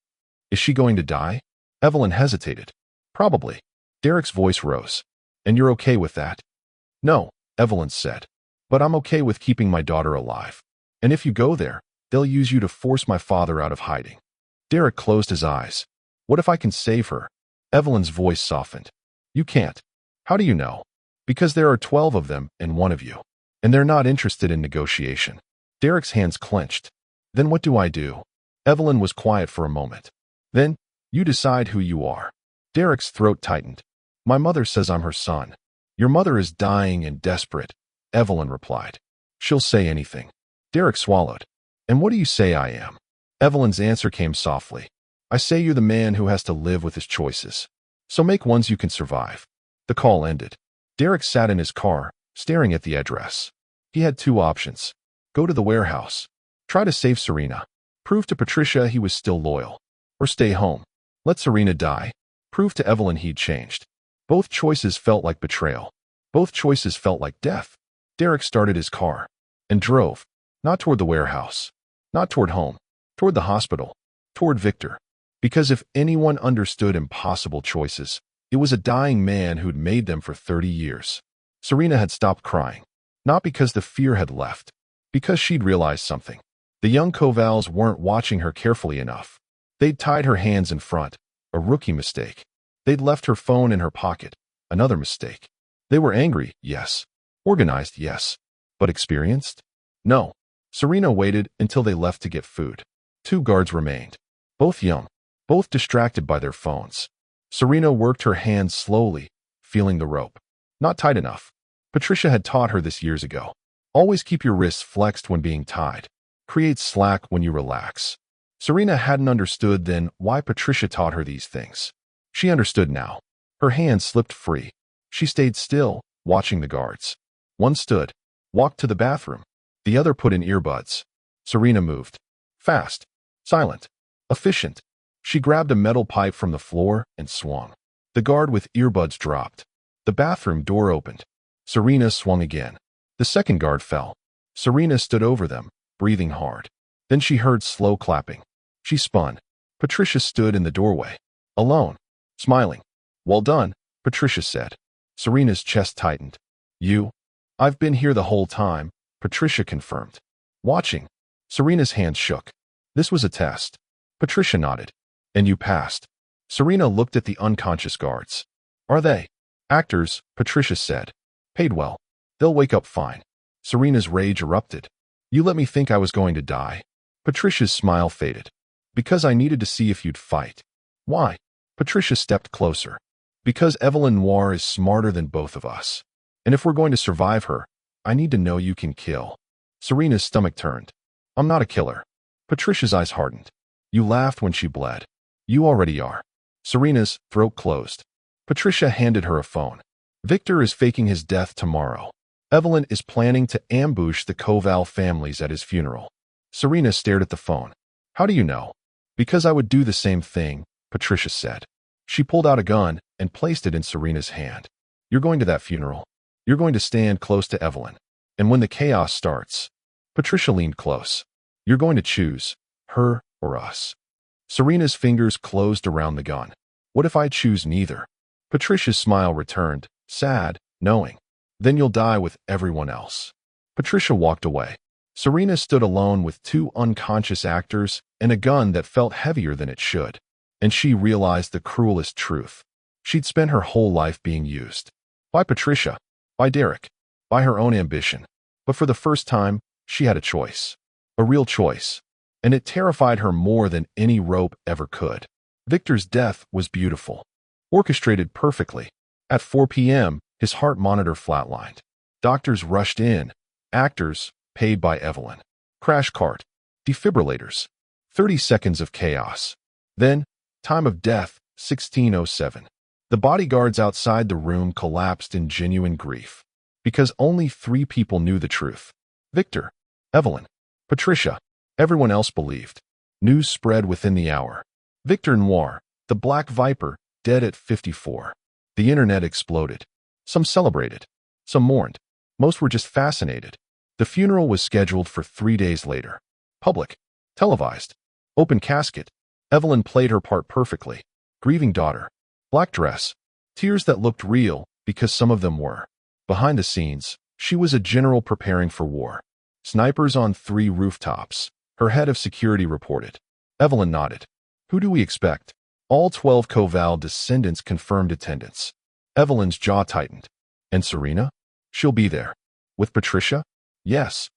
Is she going to die? Evelyn hesitated. Probably. Derek's voice rose. And you're okay with that? No, Evelyn said. But I'm okay with keeping my daughter alive. And if you go there, they'll use you to force my father out of hiding. Derek closed his eyes. What if I can save her? Evelyn's voice softened. You can't. How do you know? Because there are 12 of them and one of you. And they're not interested in negotiation. Derek's hands clenched. Then what do I do? Evelyn was quiet for a moment. Then, you decide who you are. Derek's throat tightened. My mother says I'm her son. Your mother is dying and desperate, Evelyn replied. She'll say anything. Derek swallowed. And what do you say I am? Evelyn's answer came softly. I say you're the man who has to live with his choices. So make ones you can survive. The call ended. Derek sat in his car, staring at the address. He had 2 options. Go to the warehouse. Try to save Serena. Prove to Patricia he was still loyal. Or stay home. Let Serena die. Prove to Evelyn he'd changed. Both choices felt like betrayal. Both choices felt like death. Derek started his car. And drove. Not toward the warehouse. Not toward home. Toward the hospital. Toward Victor. Because if anyone understood impossible choices, it was a dying man who'd made them for 30 years. Serena had stopped crying. Not because the fear had left. Because she'd realized something. The young Kovals weren't watching her carefully enough. They'd tied her hands in front. A rookie mistake. They'd left her phone in her pocket. Another mistake. They were angry, yes. Organized, yes. But experienced? No. Serena waited until they left to get food. 2 guards remained. Both young. Both distracted by their phones. Serena worked her hands slowly, feeling the rope. Not tight enough. Patricia had taught her this years ago. Always keep your wrists flexed when being tied. Create slack when you relax. Serena hadn't understood then why Patricia taught her these things. She understood now. Her hands slipped free. She stayed still, watching the guards. One stood, walked to the bathroom. The other put in earbuds. Serena moved. Fast. Silent. Efficient. She grabbed a metal pipe from the floor and swung. The guard with earbuds dropped. The bathroom door opened. Serena swung again. The second guard fell. Serena stood over them, breathing hard. Then she heard slow clapping. She spun. Patricia stood in the doorway. Alone. Smiling. Well done, Patricia said. Serena's chest tightened. You? I've been here the whole time, Patricia confirmed. Watching. Serena's hands shook. This was a test. Patricia nodded. And you passed. Serena looked at the unconscious guards. Are they? Actors, Patricia said. Paid well. They'll wake up fine. Serena's rage erupted. You let me think I was going to die. Patricia's smile faded. Because I needed to see if you'd fight. Why? Patricia stepped closer. Because Evelyn Noire is smarter than both of us. And if we're going to survive her, I need to know you can kill. Serena's stomach turned. I'm not a killer. Patricia's eyes hardened. You laughed when she bled. You already are. Serena's throat closed. Patricia handed her a phone. Viktor is faking his death tomorrow. Evelyn is planning to ambush the Koval families at his funeral. Serena stared at the phone. How do you know? Because I would do the same thing, Patricia said. She pulled out a gun and placed it in Serena's hand. You're going to that funeral. You're going to stand close to Evelyn. And when the chaos starts, Patricia leaned close. You're going to choose her or us. Serena's fingers closed around the gun. What if I choose neither? Patricia's smile returned, sad, knowing. Then you'll die with everyone else. Patricia walked away. Serena stood alone with two unconscious actors and a gun that felt heavier than it should. And she realized the cruelest truth. She'd spent her whole life being used. By Patricia, by Derek, by her own ambition. But for the first time, she had a choice. A real choice. And it terrified her more than any rope ever could. Viktor's death was beautiful. Orchestrated perfectly. At 4 p.m., his heart monitor flatlined. Doctors rushed in. Actors, paid by Evelyn. Crash cart. Defibrillators. 30 seconds of chaos. Then, time of death, 16:07. The bodyguards outside the room collapsed in genuine grief. Because only 3 people knew the truth. Viktor, Evelyn, Patricia. Everyone else believed. News spread within the hour. Viktor Noire, the Black Viper, dead at 54. The internet exploded. Some celebrated. Some mourned. Most were just fascinated. The funeral was scheduled for 3 days later. Public. Televised. Open casket. Evelyn played her part perfectly. Grieving daughter. Black dress. Tears that looked real, because some of them were. Behind the scenes, she was a general preparing for war. Snipers on 3 rooftops. Her head of security reported. Evelyn nodded. Who do we expect? All 12 Koval descendants confirmed attendance. Evelyn's jaw tightened. And Serena? She'll be there. With Patricia? Yes.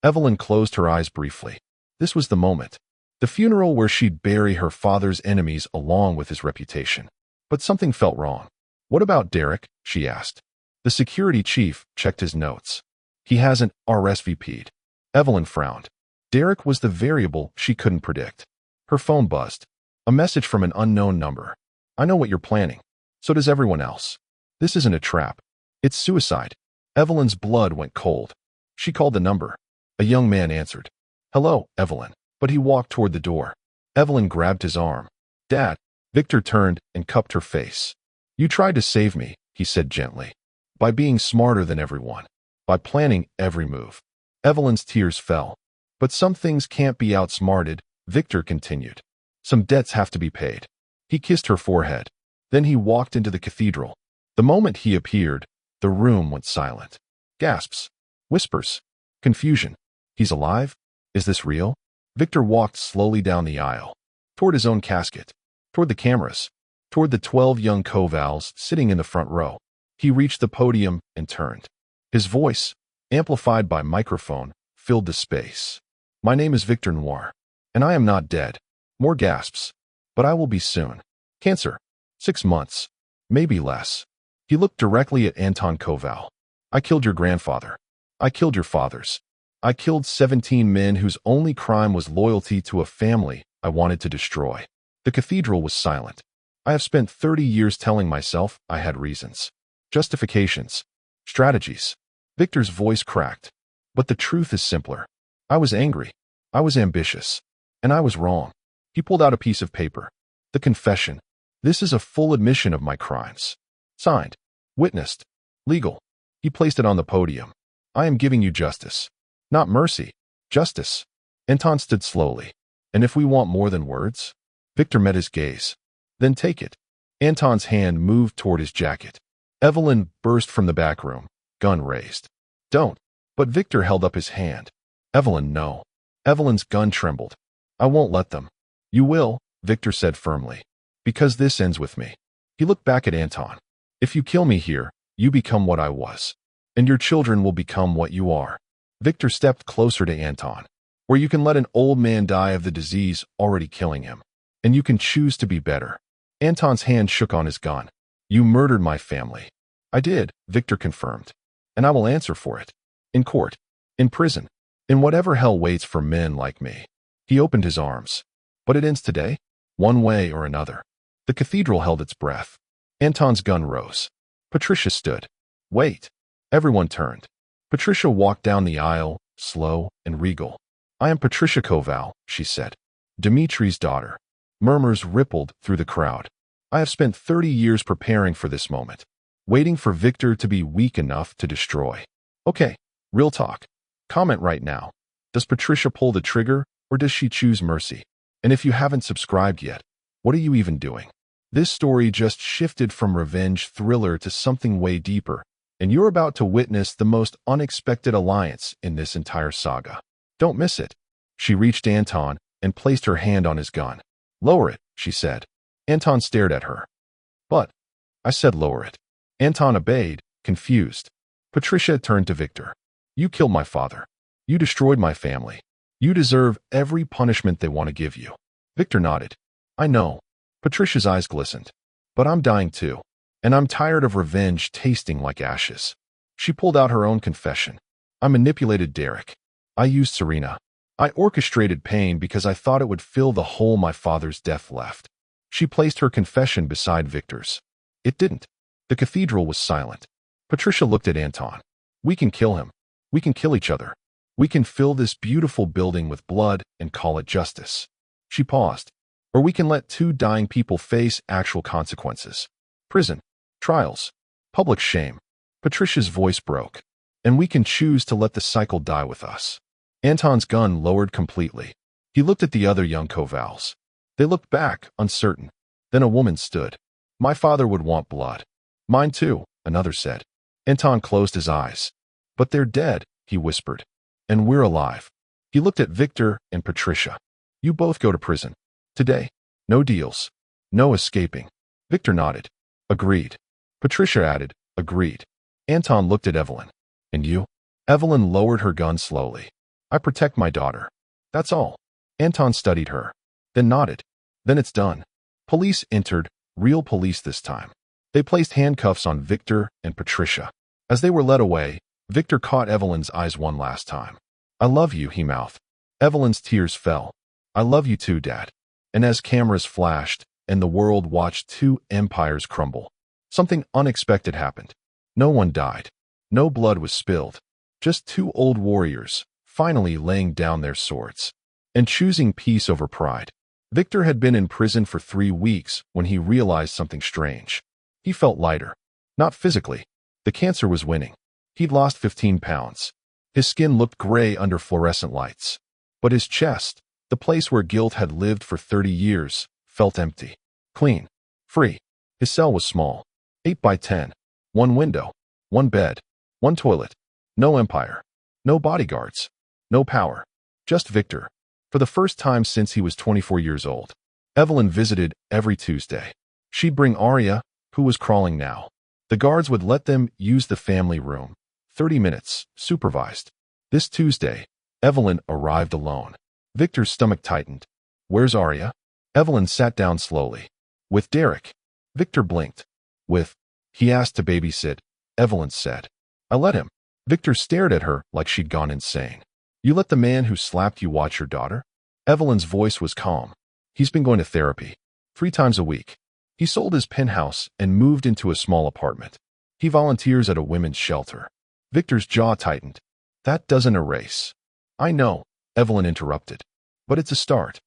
Evelyn closed her eyes briefly. This was the moment. The funeral where she'd bury her father's enemies along with his reputation. But something felt wrong. What about Derek? She asked. The security chief checked his notes. He hasn't RSVP'd. Evelyn frowned. Derek was the variable she couldn't predict. Her phone buzzed. A message from an unknown number. I know what you're planning. So does everyone else. This isn't a trap. It's suicide. Evelyn's blood went cold. She called the number. A young man answered. Hello, Evelyn. But he walked toward the door. Evelyn grabbed his arm. Dad. Viktor turned and cupped her face. You tried to save me, he said gently. By being smarter than everyone. By planning every move. Evelyn's tears fell. But some things can't be outsmarted, Viktor continued. Some debts have to be paid. He kissed her forehead. Then he walked into the cathedral. The moment he appeared, the room went silent. Gasps. Whispers. Confusion. He's alive? Is this real? Viktor walked slowly down the aisle. Toward his own casket. Toward the cameras. Toward the 12 young Kovals sitting in the front row. He reached the podium and turned. His voice, amplified by microphone, filled the space. My name is Viktor Noire, and I am not dead. More gasps. But I will be soon. Cancer. 6 months. Maybe less. He looked directly at Anton Koval. I killed your grandfather. I killed your fathers. I killed 17 men whose only crime was loyalty to a family I wanted to destroy. The cathedral was silent. I have spent 30 years telling myself I had reasons. Justifications. Strategies. Viktor's voice cracked. But the truth is simpler. I was angry. I was ambitious. And I was wrong. He pulled out a piece of paper. The confession. This is a full admission of my crimes. Signed. Witnessed. Legal. He placed it on the podium. I am giving you justice. Not mercy. Justice. Anton stood slowly. And if we want more than words? Viktor met his gaze. Then take it. Anton's hand moved toward his jacket. Evelyn burst from the back room, gun raised. Don't. But Viktor held up his hand. Evelyn, no. Evelyn's gun trembled. I won't let them. You will, Viktor said firmly. Because this ends with me. He looked back at Anton. If you kill me here, you become what I was. And your children will become what you are. Viktor stepped closer to Anton. Where you can let an old man die of the disease already killing him. And you can choose to be better. Anton's hand shook on his gun. You murdered my family. I did, Viktor confirmed. And I will answer for it. In court. In prison. In whatever hell waits for men like me. He opened his arms. But it ends today, one way or another. The cathedral held its breath. Anton's gun rose. Patricia stood. Wait. Everyone turned. Patricia walked down the aisle, slow and regal. I am Patricia Koval, she said. Dimitri's daughter. Murmurs rippled through the crowd. I have spent 30 years preparing for this moment, waiting for Viktor to be weak enough to destroy. Okay, real talk. Comment right now. Does Patricia pull the trigger, or does she choose mercy? And if you haven't subscribed yet, what are you even doing? This story just shifted from revenge thriller to something way deeper, and you're about to witness the most unexpected alliance in this entire saga. Don't miss it. She reached Anton and placed her hand on his gun. Lower it, she said. Anton stared at her. But, I said lower it. Anton obeyed, confused. Patricia turned to Viktor. You killed my father. You destroyed my family. You deserve every punishment they want to give you. Viktor nodded. I know. Patricia's eyes glistened. But I'm dying too. And I'm tired of revenge tasting like ashes. She pulled out her own confession. I manipulated Derek. I used Serena. I orchestrated pain because I thought it would fill the hole my father's death left. She placed her confession beside Viktor's. It didn't. The cathedral was silent. Patricia looked at Anton. We can kill him. We can kill each other. We can fill this beautiful building with blood and call it justice. She paused. Or we can let two dying people face actual consequences. Prison, trials, public shame. Patricia's voice broke. And we can choose to let the cycle die with us. Anton's gun lowered completely. He looked at the other young Kovals. They looked back, uncertain. Then a woman stood. My father would want blood. Mine too, another said. Anton closed his eyes. But they're dead, he whispered. And we're alive. He looked at Viktor and Patricia. You both go to prison. Today. No deals. No escaping. Viktor nodded. Agreed. Patricia added, agreed. Anton looked at Evelyn. And you? Evelyn lowered her gun slowly. I protect my daughter. That's all. Anton studied her. Then nodded. Then it's done. Police entered, real police this time. They placed handcuffs on Viktor and Patricia. As they were led away, Viktor caught Evelyn's eyes one last time. I love you, he mouthed. Evelyn's tears fell. I love you too, Dad. And as cameras flashed, and the world watched two empires crumble, something unexpected happened. No one died. No blood was spilled. Just two old warriors, finally laying down their swords and choosing peace over pride. Viktor had been in prison for 3 weeks when he realized something strange. He felt lighter. Not physically. The cancer was winning. He'd lost 15 pounds. His skin looked gray under fluorescent lights. But his chest, the place where guilt had lived for 30 years, felt empty. Clean. Free. His cell was small. 8 by 10. One window. One bed. One toilet. No empire. No bodyguards. No power. Just Viktor. For the first time since he was 24 years old. Evelyn visited every Tuesday. She'd bring Arya, who was crawling now. The guards would let them use the family room. 30 minutes, supervised. This Tuesday, Evelyn arrived alone. Viktor's stomach tightened. Where's Arya? Evelyn sat down slowly. With Derek. Viktor blinked. With, he asked to babysit, Evelyn said. I let him. Viktor stared at her like she'd gone insane. You let the man who slapped you watch your daughter? Evelyn's voice was calm. He's been going to therapy. 3 times a week. He sold his penthouse and moved into a small apartment. He volunteers at a women's shelter. Viktor's jaw tightened. That doesn't erase. I know, Evelyn interrupted. But it's a start.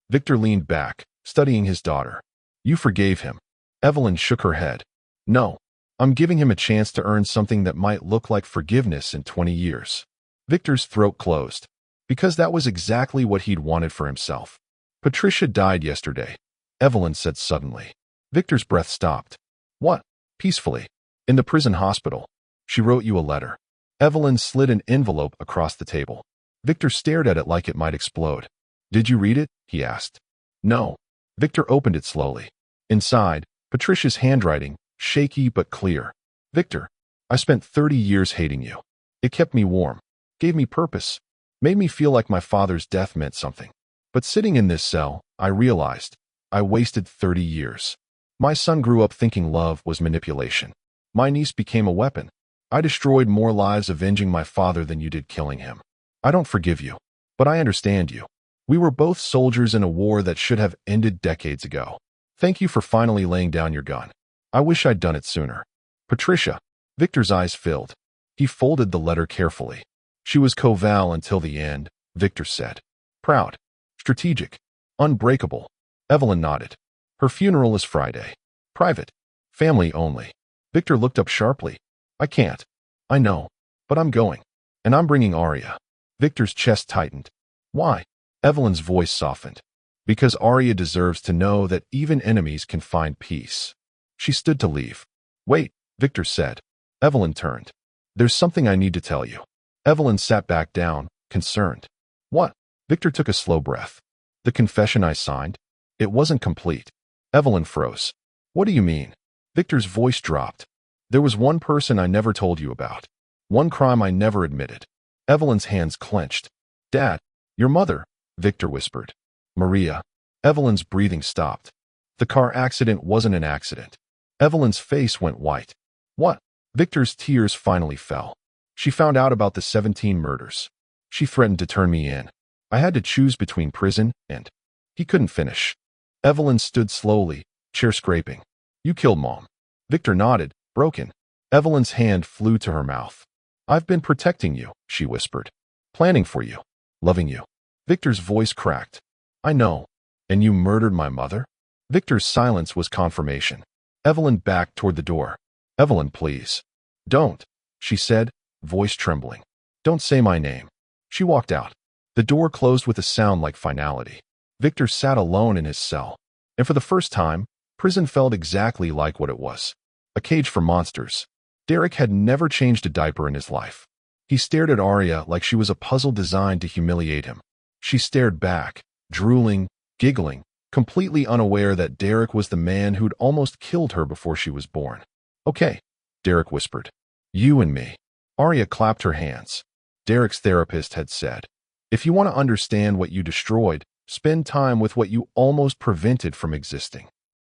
Viktor leaned back, studying his daughter. You forgave him. Evelyn shook her head. No, I'm giving him a chance to earn something that might look like forgiveness in 20 years. Viktor's throat closed. Because that was exactly what he'd wanted for himself. Patricia died yesterday, Evelyn said suddenly. Viktor's breath stopped. What? Peacefully. In the prison hospital. She wrote you a letter. Evelyn slid an envelope across the table. Viktor stared at it like it might explode. Did you read it? He asked. No. Viktor opened it slowly. Inside, Patricia's handwriting, shaky but clear. Viktor, I spent 30 years hating you. It kept me warm, gave me purpose, made me feel like my father's death meant something. But sitting in this cell, I realized I wasted 30 years. My son grew up thinking love was manipulation. My niece became a weapon. I destroyed more lives avenging my father than you did killing him. I don't forgive you, but I understand you. We were both soldiers in a war that should have ended decades ago. Thank you for finally laying down your gun. I wish I'd done it sooner. Patricia. Victor's eyes filled. He folded the letter carefully. She was Koval until the end, Victor said. Proud. Strategic. Unbreakable. Evelyn nodded. Her funeral is Friday. Private. Family only. Victor looked up sharply. I can't. I know. But I'm going. And I'm bringing Arya. Victor's chest tightened. Why? Evelyn's voice softened. Because Arya deserves to know that even enemies can find peace. She stood to leave. Wait, Victor said. Evelyn turned. There's something I need to tell you. Evelyn sat back down, concerned. What? Victor took a slow breath. The confession I signed? It wasn't complete. Evelyn froze. What do you mean? Victor's voice dropped. There was one person I never told you about. One crime I never admitted. Evelyn's hands clenched. Dad, your mother, Victor whispered. Maria. Evelyn's breathing stopped. The car accident wasn't an accident. Evelyn's face went white. What? Victor's tears finally fell. She found out about the 17 murders. She threatened to turn me in. I had to choose between prison and... He couldn't finish. Evelyn stood slowly, chair scraping. You killed Mom. Victor nodded, broken. Evelyn's hand flew to her mouth. I've been protecting you, she whispered. Planning for you. Loving you. Victor's voice cracked. I know. And you murdered my mother? Victor's silence was confirmation. Evelyn backed toward the door. Evelyn, please. Don't, she said, voice trembling. Don't say my name. She walked out. The door closed with a sound like finality. Victor sat alone in his cell. And for the first time, prison felt exactly like what it was. A cage for monsters. Derek had never changed a diaper in his life. He stared at Arya like she was a puzzle designed to humiliate him. She stared back, drooling, giggling, completely unaware that Derek was the man who'd almost killed her before she was born. Okay, Derek whispered. You and me. Arya clapped her hands. Derek's therapist had said, if you want to understand what you destroyed, spend time with what you almost prevented from existing.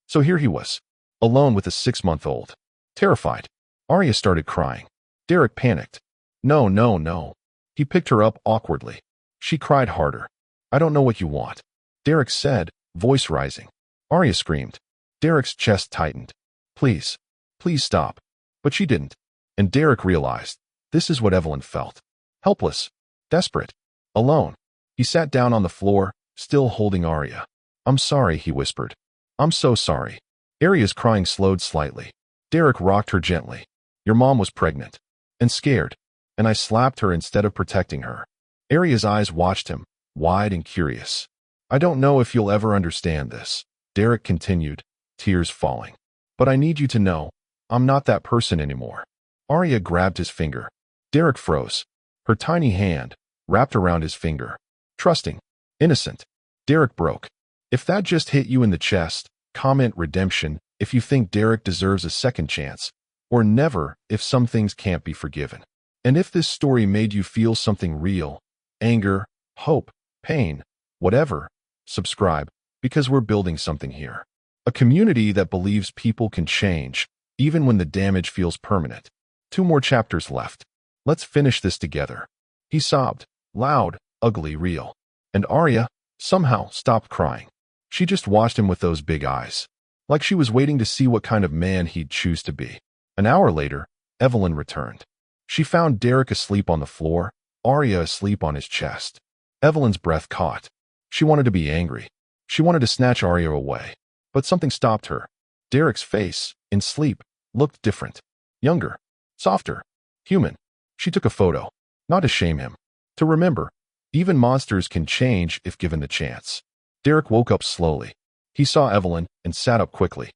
So here he was, alone with a 6-month-old. Terrified. Arya started crying. Derek panicked. No, no, no. He picked her up awkwardly. She cried harder. I don't know what you want. Derek said, voice rising. Arya screamed. Derek's chest tightened. Please, please stop. But she didn't. And Derek realized, this is what Evelyn felt. Helpless. Desperate. Alone. He sat down on the floor, still holding Arya. I'm sorry, he whispered. I'm so sorry. Arya's crying slowed slightly. Derek rocked her gently. Your mom was pregnant. And scared. And I slapped her instead of protecting her. Arya's eyes watched him, wide and curious. I don't know if you'll ever understand this, Derek continued, tears falling. But I need you to know, I'm not that person anymore. Arya grabbed his finger. Derek froze. Her tiny hand, wrapped around his finger. Trusting. Innocent. Derek broke. If that just hit you in the chest, comment redemption if you think Derek deserves a second chance, or never if some things can't be forgiven. And if this story made you feel something real, anger, hope, pain, whatever, subscribe, because we're building something here. A community that believes people can change, even when the damage feels permanent. 2 more chapters left. Let's finish this together. He sobbed, loud, ugly, real. And Arya, somehow, stopped crying. She just watched him with those big eyes, like she was waiting to see what kind of man he'd choose to be. An hour later, Evelyn returned. She found Derek asleep on the floor, Arya asleep on his chest. Evelyn's breath caught. She wanted to be angry. She wanted to snatch Arya away. But something stopped her. Derek's face, in sleep, looked different. Younger. Softer. Human. She took a photo. Not to shame him. To remember. Even monsters can change if given the chance. Derek woke up slowly. He saw Evelyn and sat up quickly.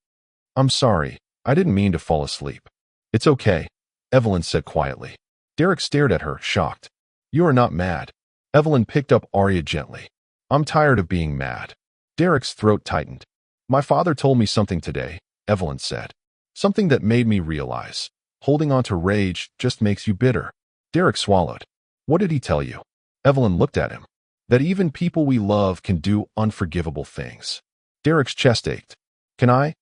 I'm sorry. I didn't mean to fall asleep. It's okay, Evelyn said quietly. Derek stared at her, shocked. You are not mad. Evelyn picked up Arya gently. I'm tired of being mad. Derek's throat tightened. My father told me something today, Evelyn said. Something that made me realize. Holding on to rage just makes you bitter. Derek swallowed. What did he tell you? Evelyn looked at him. That even people we love can do unforgivable things. Derek's chest ached. Can I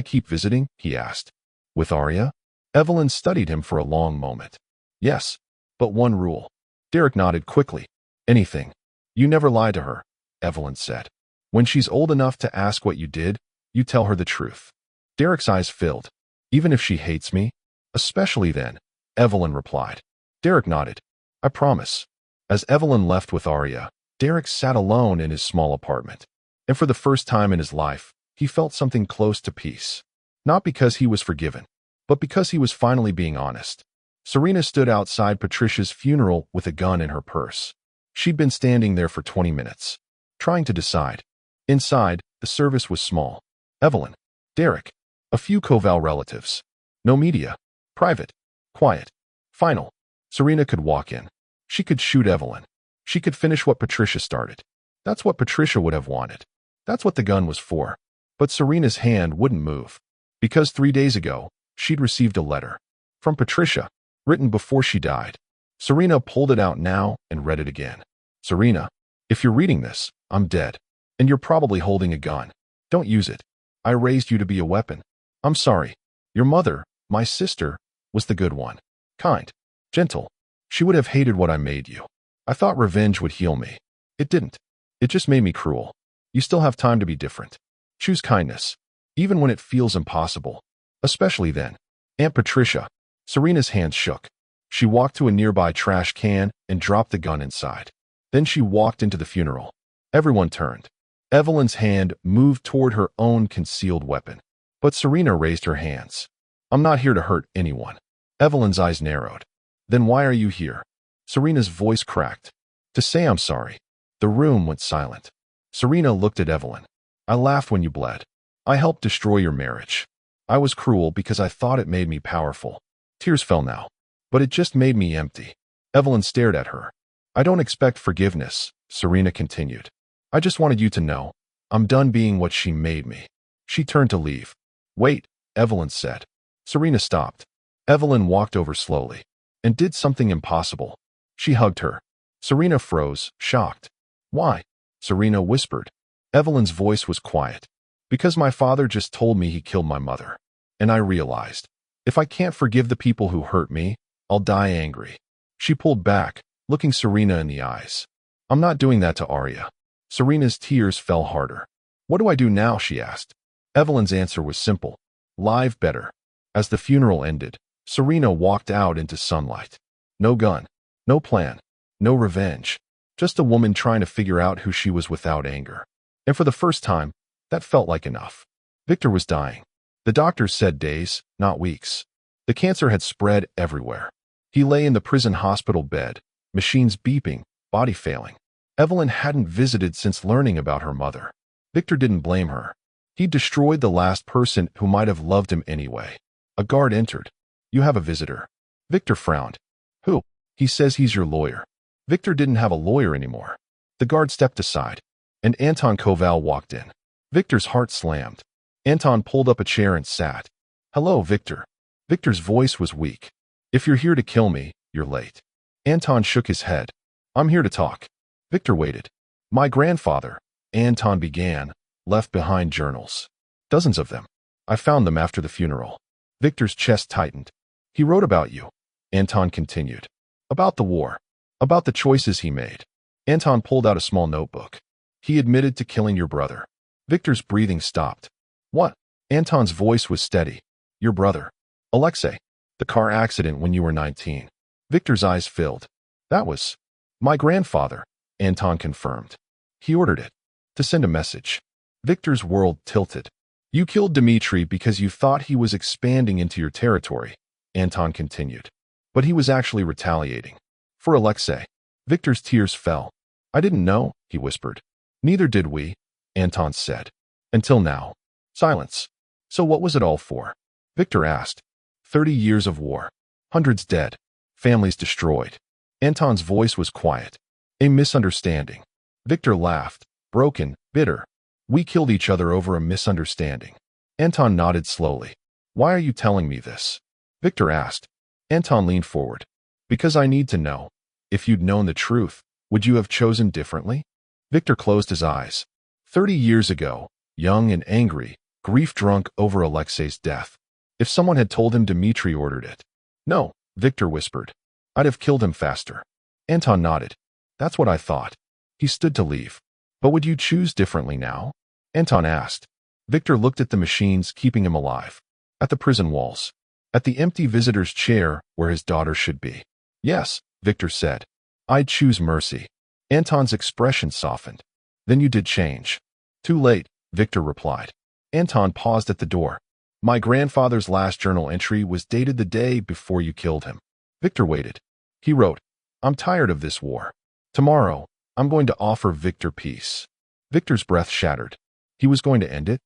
keep visiting? He asked. With Arya? Evelyn studied him for a long moment. Yes, but one rule. Derek nodded quickly. Anything. You never lie to her, Evelyn said. When she's old enough to ask what you did, you tell her the truth. Derek's eyes filled. Even if she hates me? Especially then, Evelyn replied. Derek nodded. I promise. As Evelyn left with Arya, Derek sat alone in his small apartment. And for the first time in his life, he felt something close to peace. Not because he was forgiven, but because he was finally being honest. Serena stood outside Patricia's funeral with a gun in her purse. She'd been standing there for 20 minutes, trying to decide. Inside, the service was small. Evelyn, Derek, a few Koval relatives. No media. Private. Quiet. Final. Serena could walk in. She could shoot Evelyn. She could finish what Patricia started. That's what Patricia would have wanted. That's what the gun was for. But Serena's hand wouldn't move. Because 3 days ago, she'd received a letter. From Patricia, written before she died. Serena pulled it out now and read it again. Serena, if you're reading this, I'm dead. And you're probably holding a gun. Don't use it. I raised you to be a weapon. I'm sorry. Your mother, my sister, was the good one. Kind. Gentle. She would have hated what I made you. I thought revenge would heal me. It didn't. It just made me cruel. You still have time to be different. Choose kindness. Even when it feels impossible. Especially then. Aunt Patricia. Serena's hands shook. She walked to a nearby trash can and dropped the gun inside. Then she walked into the funeral. Everyone turned. Evelyn's hand moved toward her own concealed weapon. But Serena raised her hands. I'm not here to hurt anyone. Evelyn's eyes narrowed. Then why are you here? Serena's voice cracked. To say I'm sorry. The room went silent. Serena looked at Evelyn. I laughed when you bled. I helped destroy your marriage. I was cruel because I thought it made me powerful. Tears fell now. But it just made me empty. Evelyn stared at her. I don't expect forgiveness, Serena continued. I just wanted you to know. I'm done being what she made me. She turned to leave. Wait, Evelyn said. Serena stopped. Evelyn walked over slowly. And did something impossible. She hugged her. Serena froze, shocked. Why? Serena whispered. Evelyn's voice was quiet. Because my father just told me he killed my mother. And I realized, if I can't forgive the people who hurt me, I'll die angry. She pulled back, looking Serena in the eyes. I'm not doing that to Arya. Serena's tears fell harder. What do I do now? She asked. Evelyn's answer was simple. Live better. As the funeral ended, Serena walked out into sunlight. No gun. No plan. No revenge. Just a woman trying to figure out who she was without anger. And for the first time, that felt like enough. Victor was dying. The doctors said days, not weeks. The cancer had spread everywhere. He lay in the prison hospital bed, machines beeping, body failing. Evelyn hadn't visited since learning about her mother. Victor didn't blame her. He'd destroyed the last person who might have loved him anyway. A guard entered. You have a visitor. Victor frowned. Who? He says he's your lawyer. Victor didn't have a lawyer anymore. The guard stepped aside, and Anton Koval walked in. Victor's heart slammed. Anton pulled up a chair and sat. Hello, Victor. Victor's voice was weak. If you're here to kill me, you're late. Anton shook his head. I'm here to talk. Victor waited. My grandfather, Anton began, left behind journals. Dozens of them. I found them after the funeral. Victor's chest tightened. He wrote about you. Anton continued. About the war. About the choices he made. Anton pulled out a small notebook. He admitted to killing your brother. Victor's breathing stopped. What? Anton's voice was steady. Your brother. Alexei. The car accident when you were 19. Victor's eyes filled. That was my grandfather, Anton confirmed. He ordered it to send a message. Victor's world tilted. You killed Dmitri because you thought he was expanding into your territory, Anton continued. But he was actually retaliating. For Alexei. Victor's tears fell. I didn't know, he whispered. Neither did we, Anton said. Until now. Silence. So what was it all for? Victor asked. 30 years of war. Hundreds dead. Families destroyed. Anton's voice was quiet. A misunderstanding. Victor laughed. Broken, bitter. We killed each other over a misunderstanding. Anton nodded slowly. Why are you telling me this? Victor asked. Anton leaned forward. Because I need to know. If you'd known the truth, would you have chosen differently? Victor closed his eyes. 30 years ago, young and angry, grief-drunk over Alexei's death. If someone had told him Dmitri ordered it. No, Victor whispered. I'd have killed him faster. Anton nodded. That's what I thought. He stood to leave. But would you choose differently now? Anton asked. Viktor looked at the machines keeping him alive, at the prison walls, at the empty visitor's chair where his daughter should be. Yes, Viktor said. I'd choose mercy. Anton's expression softened. Then you did change. Too late, Viktor replied. Anton paused at the door. My grandfather's last journal entry was dated the day before you killed him. Viktor waited. He wrote, I'm tired of this war. Tomorrow, I'm going to offer Viktor peace. Viktor's breath shattered. He was going to end it?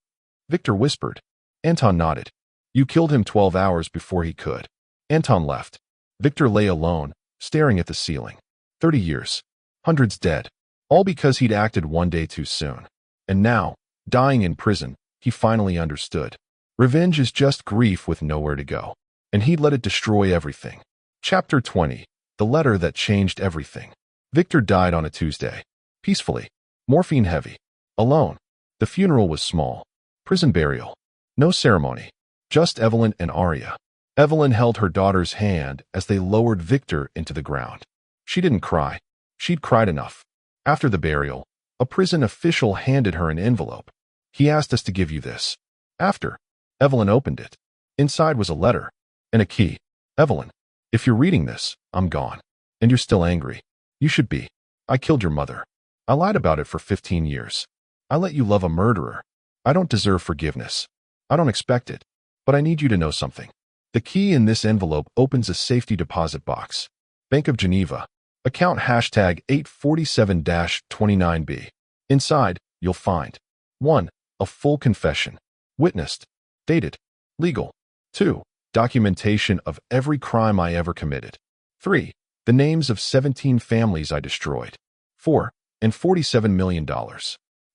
Viktor whispered. Anton nodded. You killed him 12 hours before he could. Anton left. Viktor lay alone, staring at the ceiling. 30 years. Hundreds dead. All because he'd acted one day too soon. And now, dying in prison, he finally understood. Revenge is just grief with nowhere to go. And he'd let it destroy everything. Chapter 20. The letter that changed everything. Viktor died on a Tuesday. Peacefully. Morphine heavy. Alone. The funeral was small. Prison burial. No ceremony. Just Evelyn and Arya. Evelyn held her daughter's hand as they lowered Viktor into the ground. She didn't cry. She'd cried enough. After the burial, a prison official handed her an envelope. He asked us to give you this. After. Evelyn opened it. Inside was a letter. And a key. Evelyn, if you're reading this, I'm gone. And you're still angry. You should be. I killed your mother. I lied about it for 15 years. I let you love a murderer. I don't deserve forgiveness. I don't expect it. But I need you to know something. The key in this envelope opens a safety deposit box. Bank of Geneva. Account hashtag 847-29B. Inside, you'll find 1. A full confession. Witnessed. Dated. Legal. 2. Documentation of every crime I ever committed. 3. The names of 17 families I destroyed. 4. And $47 million.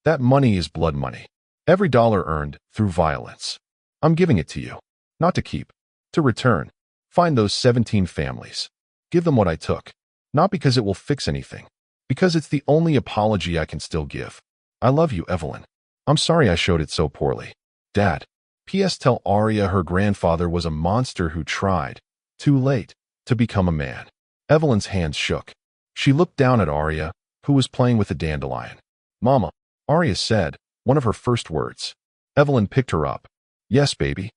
That money is blood money. Every dollar earned through violence. I'm giving it to you. Not to keep. To return. Find those 17 families. Give them what I took. Not because it will fix anything. Because it's the only apology I can still give. I love you, Evelyn. I'm sorry I showed it so poorly. Dad. P.S. Tell Arya her grandfather was a monster who tried, too late, to become a man. Evelyn's hands shook. She looked down at Arya, who was playing with a dandelion. Mama, Arya said, one of her first words. Evelyn picked her up. Yes, baby.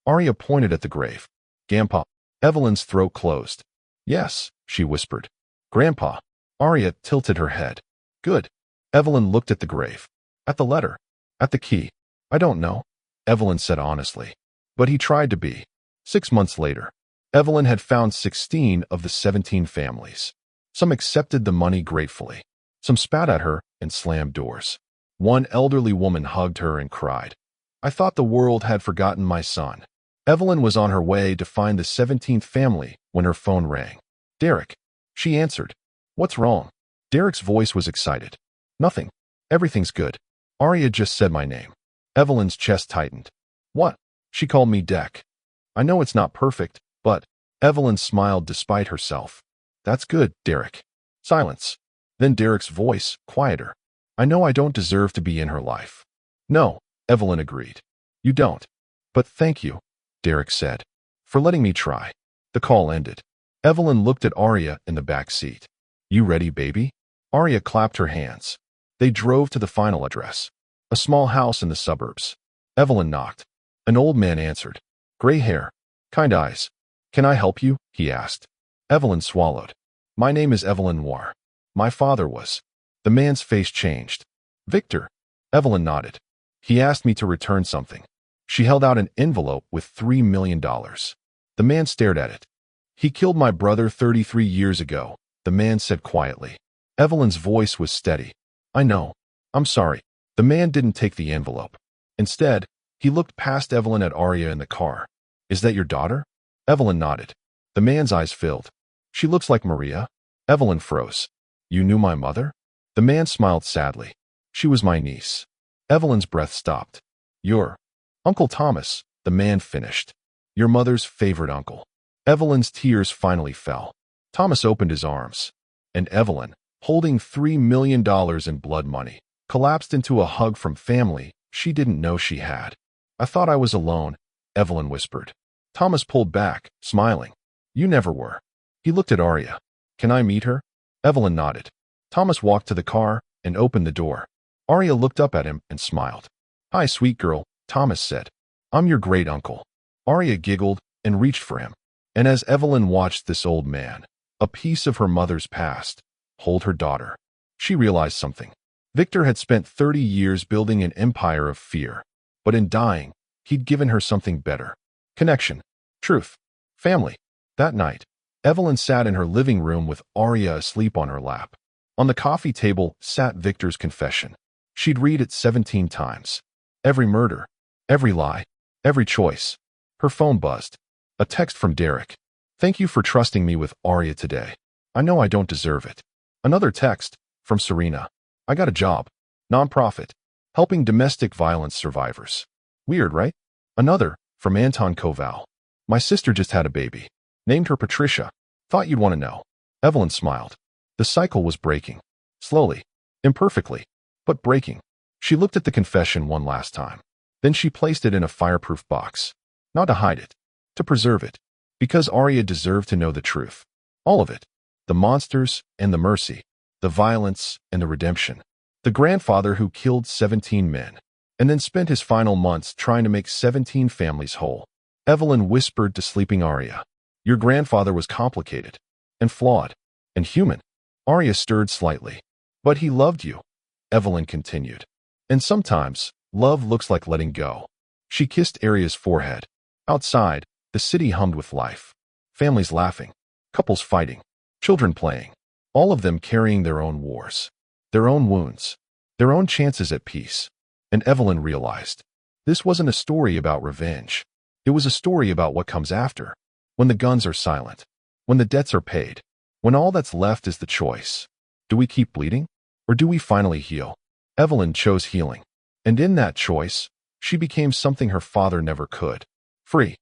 Arya pointed at the grave. Grandpa. Evelyn's throat closed. Yes, she whispered. Grandpa. Arya tilted her head. Good. Evelyn looked at the grave. At the letter. At the key. I don't know, Evelyn said honestly. But he tried to be. 6 months later, Evelyn had found 16 of the 17 families. Some accepted the money gratefully. Some spat at her and slammed doors. One elderly woman hugged her and cried. I thought the world had forgotten my son. Evelyn was on her way to find the 17th family when her phone rang. Derek. She answered. What's wrong? Derek's voice was excited. Nothing. Everything's good. Arya just said my name. Evelyn's chest tightened. What? She called me Deck. I know it's not perfect, but Evelyn smiled despite herself. That's good, Derek. Silence. Then Derek's voice, quieter. I know I don't deserve to be in her life. No, Evelyn agreed. You don't. But thank you, Derek said, for letting me try. The call ended. Evelyn looked at Arya in the back seat. You ready, baby? Arya clapped her hands. They drove to the final address. A small house in the suburbs. Evelyn knocked. An old man answered. Gray hair. Kind eyes. Can I help you? He asked. Evelyn swallowed. My name is Viktor Noire. My father was. The man's face changed. Viktor. Evelyn nodded. He asked me to return something. She held out an envelope with $3 million. The man stared at it. He killed my brother 33 years ago, the man said quietly. Evelyn's voice was steady. I know. I'm sorry. The man didn't take the envelope. Instead, he looked past Evelyn at Arya in the car. Is that your daughter? Evelyn nodded. The man's eyes filled. She looks like Maria. Evelyn froze. You knew my mother? The man smiled sadly. She was my niece. Evelyn's breath stopped. Your Uncle Thomas, the man finished. Your mother's favorite uncle. Evelyn's tears finally fell. Thomas opened his arms. And Evelyn, holding $3 million in blood money, collapsed into a hug from family she didn't know she had. I thought I was alone, Evelyn whispered. Thomas pulled back, smiling. You never were. He looked at Arya. Can I meet her? Evelyn nodded. Thomas walked to the car and opened the door. Arya looked up at him and smiled. "Hi, sweet girl," Thomas said. "I'm your great uncle." Arya giggled and reached for him. And as Evelyn watched this old man, a piece of her mother's past, hold her daughter, she realized something. Viktor had spent 30 years building an empire of fear, but in dying, he'd given her something better. Connection, truth, family. That night, Evelyn sat in her living room with Arya asleep on her lap. On the coffee table sat Viktor's confession. She'd read it 17 times. Every murder, every lie, every choice. Her phone buzzed. A text from Derek. "Thank you for trusting me with Arya today. I know I don't deserve it." Another text from Serena. "I got a job. Nonprofit. Helping domestic violence survivors." Weird, right? Another from Anton Koval. "My sister just had a baby. Named her Patricia. Thought you'd want to know." Evelyn smiled. The cycle was breaking. Slowly. Imperfectly. But breaking. She looked at the confession one last time. Then she placed it in a fireproof box. Not to hide it. To preserve it. Because Arya deserved to know the truth. All of it. The monsters and the mercy. The violence and the redemption. The grandfather who killed 17 men. And then spent his final months trying to make 17 families whole. Evelyn whispered to sleeping Arya. "Your grandfather was complicated. And flawed. And human." Arya stirred slightly. "But he loved you," Evelyn continued. "And sometimes, love looks like letting go." She kissed Arya's forehead. Outside, the city hummed with life. Families laughing. Couples fighting. Children playing. All of them carrying their own wars. Their own wounds. Their own chances at peace. And Evelyn realized. This wasn't a story about revenge. It was a story about what comes after. When the guns are silent. When the debts are paid. When all that's left is the choice. Do we keep bleeding? Or do we finally heal? Evelyn chose healing. And in that choice, she became something her father never could. Free.